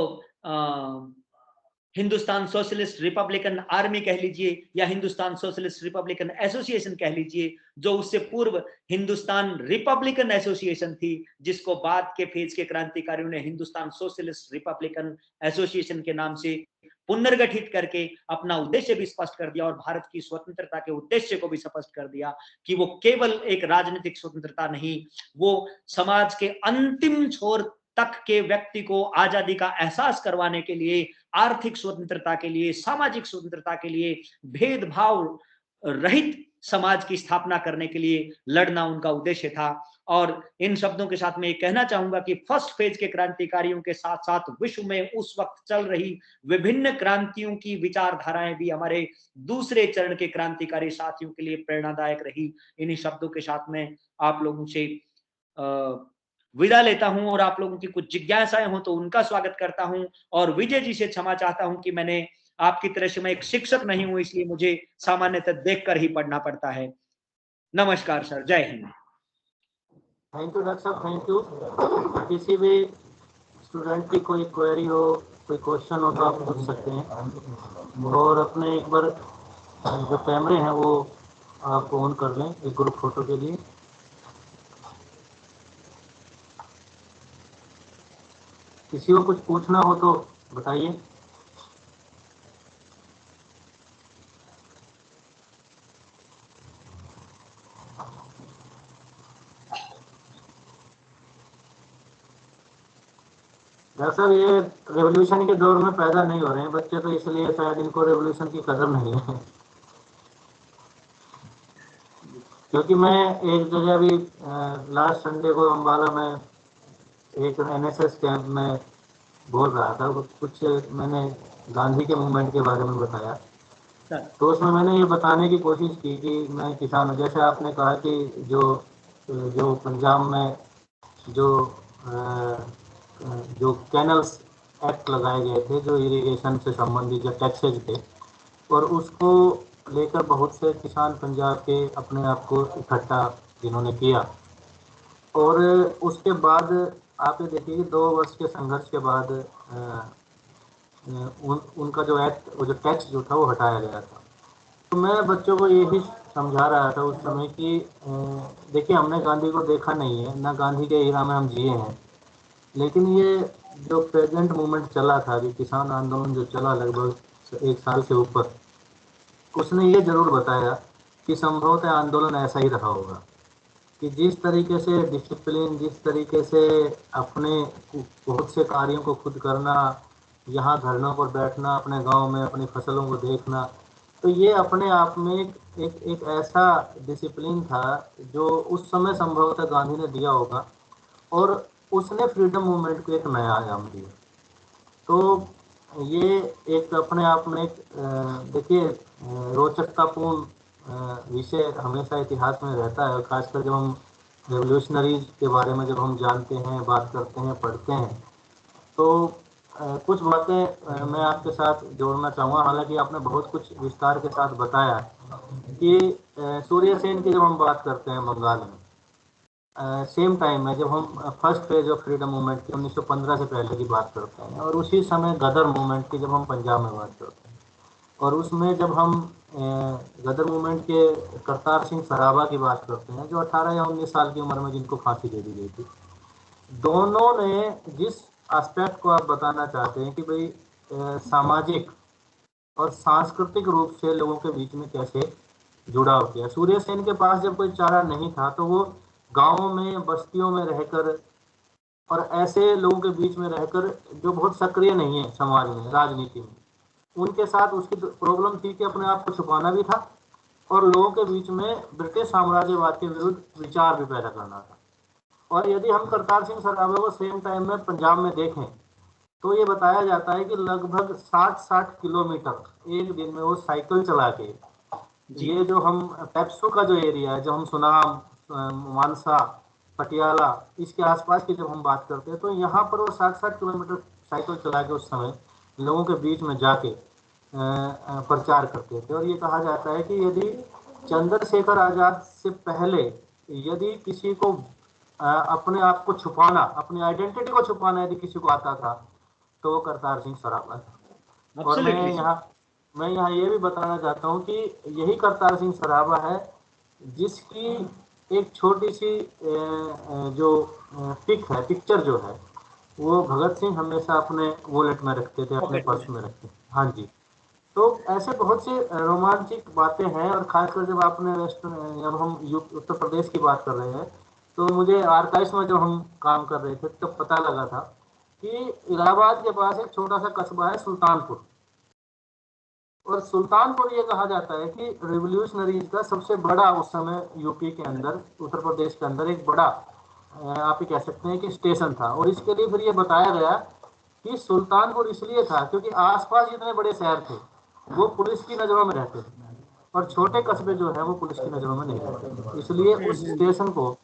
हिंदुस्तान सोशलिस्ट रिपब्लिकन आर्मी कह लीजिए या हिंदुस्तान सोशलिस्ट रिपब्लिकन एसोसिएशन कह लीजिए, जो उससे पूर्व हिंदुस्तान रिपब्लिकन एसोसिएशन थी, जिसको बाद के फेज के क्रांतिकारियों ने हिंदुस्तान सोशलिस्ट रिपब्लिकन एसोसिएशन के नाम से पुनर्गठित करके अपना उद्देश्य भी स्पष्ट कर दिया और भारत की स्वतंत्रता के उद्देश्य को भी स्पष्ट कर दिया कि वो केवल एक राजनीतिक स्वतंत्रता नहीं, वो समाज के अंतिम छोर तक के व्यक्ति को आजादी का एहसास करवाने के लिए, आर्थिक स्वतंत्रता के लिए, सामाजिक स्वतंत्रता के लिए, भेदभाव रहित समाज की स्थापना करने के लिए लड़ना उनका उद्देश्य था। और इन शब्दों के साथ मैं ये कहना चाहूंगा कि फर्स्ट फेज के क्रांतिकारियों के साथ साथ विश्व में उस वक्त चल रही विभिन्न क्रांतियों की विचारधाराएं भी हमारे दूसरे चरण के क्रांतिकारी साथियों के लिए प्रेरणादायक रही। इन्हीं शब्दों के साथ में आप लोगों से विदा लेता हूं और आप लोगों की कुछ जिज्ञासाएं हो तो उनका स्वागत करता हूं। और विजय जी से क्षमा चाहता हूं कि मैंने आपकी तरह से, मैं एक शिक्षक नहीं हूं, इसलिए मुझे सामान्यतः देखकर ही पढ़ना पड़ता है। नमस्कार सर, जय हिंद। थैंक यू डॉक्टर साहब, थैंक यू। किसी भी स्टूडेंट की कोई क्वेरी हो, कोई क्वेश्चन हो तो आप पूछ सकते हैं। और अपने एक बार जो कैमरे हैं वो आप ऑन कर लें एक ग्रुप फोटो के लिए। किसी को कुछ पूछना हो तो बताइए। डॉक्टर साहब, ये रेवोल्यूशन के दौर में पैदा नहीं हो रहे हैं बच्चे, तो इसलिए शायद इनको रेवोल्यूशन की कदर नहीं है। क्योंकि मैं एक जगह अभी लास्ट संडे को अम्बाला में एक एनएसएस कैंप में बोल रहा था, कुछ मैंने गांधी के मूवमेंट के बारे में बताया। तो उसमें मैंने ये बताने की कोशिश की कि मैं किसान हूँ। जैसे आपने कहा कि जो पंजाब में जो कैनल्स एक्ट लगाए गए थे, जो इरिगेशन से संबंधित जो टैक्सेज थे, और उसको लेकर बहुत से किसान पंजाब के अपने आप को इकट्ठा जिन्होंने किया। और उसके बाद आप ये देखिए कि 2 वर्ष के संघर्ष के बाद उनका जो एक्ट, वो जो टैक्स जो था वो हटाया गया था। तो मैं बच्चों को यही समझा रहा था उस समय कि देखिए, हमने गांधी को देखा नहीं है, ना गांधी के एरा में हम जिए हैं, लेकिन ये जो प्रेजेंट मूवमेंट चला था, अभी किसान आंदोलन जो चला लगभग 1 साल से ऊपर, उसने ये जरूर बताया कि संभवतः आंदोलन ऐसा ही रहा होगा कि जिस तरीके से डिसिप्लिन, जिस तरीके से अपने बहुत से कार्यों को खुद करना, यहाँ धरनों पर बैठना, अपने गांव में अपनी फसलों को देखना, तो ये अपने आप में एक ऐसा डिसिप्लिन था जो उस समय संभवतः गांधी ने दिया होगा, और उसने फ्रीडम मूवमेंट को एक नया आयाम दिया। तो ये एक अपने आप में एक देखिए रोचकतापूर्ण विषय हमेशा इतिहास में रहता है, खासकर जब हम रेवोल्यूशनरीज के बारे में जब हम जानते हैं, बात करते हैं, पढ़ते हैं, तो कुछ बातें मैं आपके साथ जोड़ना चाहूँगा। हालांकि आपने बहुत कुछ विस्तार के साथ बताया कि सूर्य सेन की जब हम बात करते हैं बंगाल में, सेम टाइम में जब हम first phase of freedom movement की 1915 से पहले की बात करते हैं, और उसी समय गदर मूवमेंट की जब हम पंजाब में बात करते हैं, और उसमें जब हम गदर मूवमेंट के करतार सिंह सराभा की बात करते हैं, जो 18 या 19 साल की उम्र में जिनको फांसी दे दी गई थी, दोनों ने जिस एस्पेक्ट को आप बताना चाहते हैं कि भाई सामाजिक और सांस्कृतिक रूप से लोगों के बीच में कैसे जुड़ाव किया। सूर्य सेन के पास जब कोई चारा नहीं था तो वो गांवों में, बस्तियों में रहकर, और ऐसे लोगों के बीच में रहकर जो बहुत सक्रिय नहीं है समाज में, राजनीति में, उनके साथ उसकी प्रॉब्लम थी कि अपने आप को छुपाना भी था और लोगों के बीच में ब्रिटिश साम्राज्यवाद के विरुद्ध विचार भी पैदा करना था। और यदि हम करतार सिंह सराभा को सेम टाइम में पंजाब में देखें तो ये बताया जाता है कि लगभग 60 किलोमीटर एक दिन में वो साइकिल चला के, ये जो हम पेप्सू का जो एरिया है, जो हम सुनाम, मानसा, पटियाला, इसके आसपास की जब हम बात करते हैं तो यहाँ पर वो 60-60 किलोमीटर साइकिल चला के उस समय लोगों के बीच में जाके प्रचार करते थे। और ये कहा जाता है कि यदि चंद्रशेखर आजाद से पहले यदि किसी को अपने आप को छुपाना, अपनी आइडेंटिटी को छुपाना यदि किसी को आता था तो वो करतार सिंह सराभा है। और मैं यहाँ ये भी बताना चाहता हूँ कि यही करतार सिंह सराभा है जिसकी एक छोटी सी जो पिक्चर जो है वो भगत सिंह हमेशा अपने वॉलेट में रखते थे, अपने पर्स में रखते थे। हाँ जी, तो ऐसे बहुत सी रोमांचक बातें हैं। और खासकर जब आपने जब हम उत्तर प्रदेश की बात कर रहे हैं तो मुझे आर्काइव्स में जब हम काम कर रहे थे तब पता लगा था कि इलाहाबाद के पास एक छोटा सा कस्बा है सुल्तानपुर, और सुल्तानपुर ये कहा जाता है कि रिवोल्यूशनरीज का सबसे बड़ा उस समय यूपी के अंदर, उत्तर प्रदेश के अंदर एक बड़ा आप ये कह सकते हैं कि स्टेशन था। और इसके लिए फिर ये बताया गया कि सुल्तानपुर इसलिए था क्योंकि आसपास जितने बड़े शहर थे वो पुलिस की नजरों में रहते थे और छोटे कस्बे जो है वो पुलिस की नजरों में नहीं रहते, इसलिए उस स्टेशन को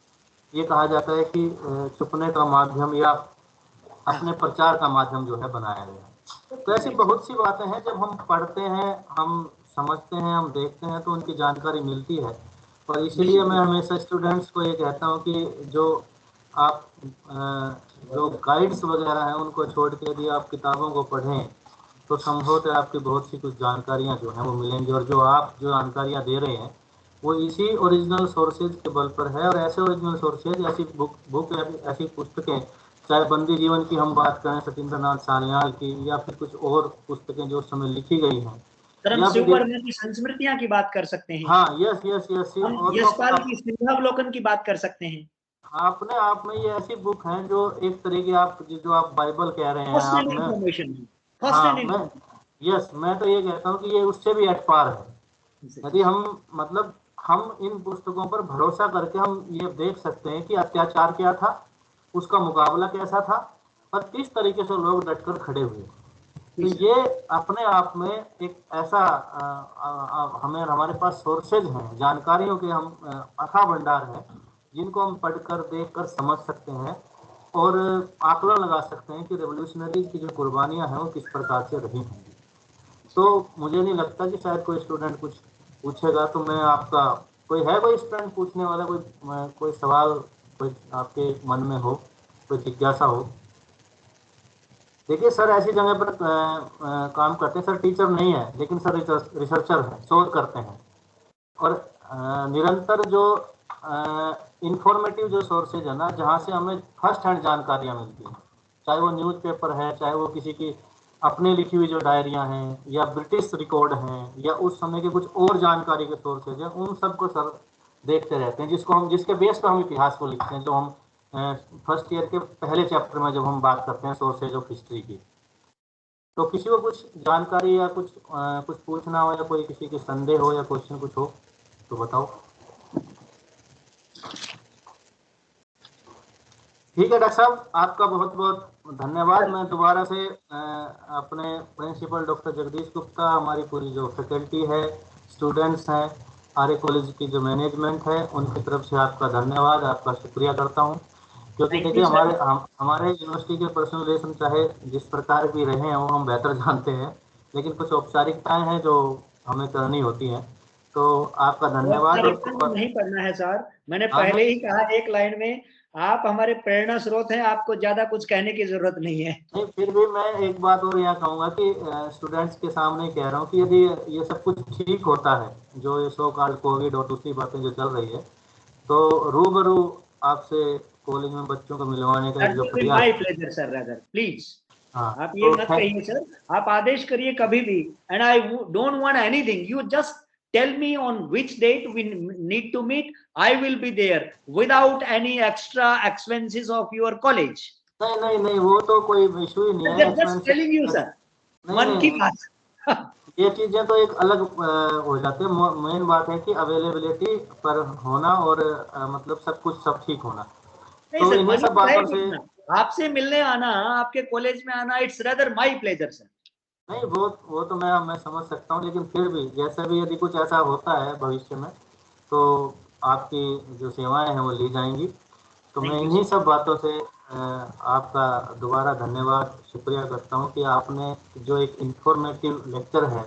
ये कहा जाता है कि छुपने का माध्यम या अपने प्रचार का माध्यम जो है बनाया गया। तो ऐसी बहुत सी बातें हैं जब हम पढ़ते हैं, हम समझते हैं, हम देखते हैं तो उनकी जानकारी मिलती है। और इसीलिए मैं हमेशा स्टूडेंट्स को ये कहता हूँ कि जो आप जो गाइड्स वगैरह हैं उनको छोड़ के यदि आप किताबों को पढ़ें तो संभवतः आपकी बहुत सी कुछ जानकारियाँ जो हैं वो मिलेंगी। और जो आप जो जानकारियाँ दे रहे हैं वो इसी ओरिजिनल सोर्सेज के बल पर है। और ऐसे ओरिजिनल सोर्सेज, ऐसी बुक ऐसी पुस्तकें, चाहे बंदी जीवन की हम बात करें सत्येंद्रनाथ सान्याल की, या फिर कुछ और पुस्तकें जो उस समय लिखी गई हैं, या फिर संस्मृतियां की बात कर सकते हैं। हाँ, यस, यशपाल की सिंहावलोकन की बात कर सकते हैं। अपने आप में ये ऐसी बुक हैं जो एक तरह की आप जो आप बाइबल कह रहे हैं आप में, हाँ मैं तो ये कहता हूँ कि ये उससे भी एट पार है। यदि हम मतलब हम इन पुस्तकों पर भरोसा करके हम ये देख सकते हैं कि अत्याचार क्या था, उसका मुकाबला कैसा था और किस तरीके से लोग डटकर खड़े हुए। तो ये अपने आप में एक ऐसा हमें हमारे पास सोर्सेज हैं, जानकारियों के हम अथाह भंडार हैं जिनको हम पढ़कर देखकर समझ सकते हैं और आकलन लगा सकते हैं कि रेवोल्यूशनरीज की जो कुर्बानियां हैं वो किस प्रकार से रही होंगी। तो मुझे नहीं लगता कि शायद कोई स्टूडेंट कुछ पूछेगा, तो मैं आपका कोई स्टूडेंट पूछने वाला, कोई सवाल कोई आपके मन में हो, कोई जिज्ञासा हो। देखिए सर ऐसी जगह पर काम करते हैं, सर टीचर नहीं है लेकिन सर रिसर्चर है, शोध करते हैं और निरंतर जो इंफॉर्मेटिव जो सोर्सेज है ना, जहाँ से हमें फर्स्ट हैंड जानकारियाँ मिलती हैं, चाहे वो न्यूज़पेपर है, चाहे वो किसी की अपने लिखी हुई जो डायरियाँ हैं या ब्रिटिश रिकॉर्ड हैं या उस समय के कुछ और जानकारी के सोर्सेज हैं, उन सबको सर देखते रहते हैं, जिसके बेस पर हम इतिहास को लिखते हैं। जो हम फर्स्ट ईयर के पहले चैप्टर में जब हम बात करते हैं सोर्सेज ऑफ हिस्ट्री की। तो किसी को कुछ जानकारी या कुछ पूछना हो या कोई किसी के संदेह हो या क्वेश्चन कुछ हो तो बताओ। ठीक है डॉक्टर साहब, आपका बहुत बहुत धन्यवाद। मैं दोबारा से अपने प्रिंसिपल डॉक्टर जगदीश गुप्ता, हमारी पूरी जो फैकल्टी है, स्टूडेंट्स हैं, आर्य कॉलेज की जो मैनेजमेंट है, उनकी तरफ से आपका धन्यवाद, आपका शुक्रिया करता हूँ। क्योंकि देखिए हमारे यूनिवर्सिटी के पर्सनल रिलेशन चाहे जिस प्रकार भी रहे हैं वो हम बेहतर जानते हैं, लेकिन कुछ औपचारिकताएं हैं जो हमें करनी होती हैं। तो आपका धन्यवाद। नहीं पढ़ना है सर, मैंने पहले ही कहा एक लाइन में, आप हमारे प्रेरणा स्रोत हैं, आपको ज्यादा कुछ कहने की जरूरत नहीं है। नहीं, फिर भी मैं एक बात और यहाँ कहूँगा कि स्टूडेंट्स के सामने कह रहा हूँ कि यदि ये सब कुछ ठीक होता है, जो ये सो कॉल्ड कोविड और दूसरी बातें जो चल रही है, तो रूबरू आपसे कॉलेज में बच्चों को मिलवाने का जो प्रयास सर, प्लीज आप ये मत कहिए सर, आप आदेश करिए कभी भी, and I don't want anything, you just tell me on which date we need to meet. I will be there without any extra expenses of your college. नहीं, वो तो कोई इशू ही नहीं है। Just telling you sir, मन की बात। ये चीजें तो एक अलग हो जाते हैं। मेन बात है कि अवेलेबिलिटी पर होना और मतलब सब ठीक होना। तो इन्हीं सब बातों से आपसे मिलने आना, आपके कॉलेज में आना, it's rather my pleasure sir. नहीं, वो तो मैं समझ सकता हूँ, लेकिन फिर भी जैसे भी यदि कुछ ऐसा होता है भविष्य में तो आपकी जो सेवाएं हैं वो ली जाएंगी। तो मैं Thank you, इन्हीं सब बातों से आपका दोबारा धन्यवाद शुक्रिया करता हूँ कि आपने जो एक इंफॉर्मेटिव लेक्चर है,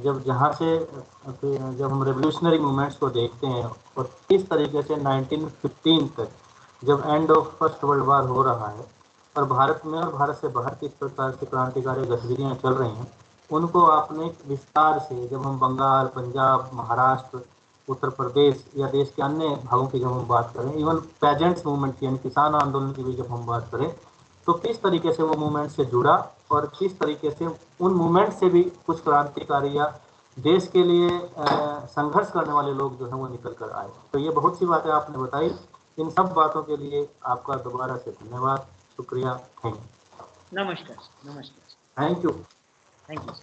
जब जहाँ से जब हम रेवोल्यूशनरी मूवमेंट्स को देखते हैं और किस तरीके से 1915 तक जब end of first world war हो रहा है और भारत में और भारत से बाहर किस प्रकार से क्रांतिकारी गतिविधियाँ चल रही हैं, उनको आपने विस्तार से, जब हम बंगाल, पंजाब, महाराष्ट्र, उत्तर प्रदेश या देश के अन्य भागों की जब हम बात करें, इवन पेजेंट्स मूवमेंट की यानी किसान आंदोलन की भी जब हम बात करें, तो किस तरीके से वो मूवमेंट से जुड़ा और किस तरीके से उन मूवमेंट से भी कुछ क्रांतिकारी या देश के लिए संघर्ष करने वाले लोग जो हैं वो निकल कर आए। तो ये बहुत सी बातें आपने बताई। इन सब बातों के लिए आपका दोबारा से धन्यवाद, शुक्रिया, थैंक यू। नमस्कार, नमस्कार, थैंक यू। Thank you.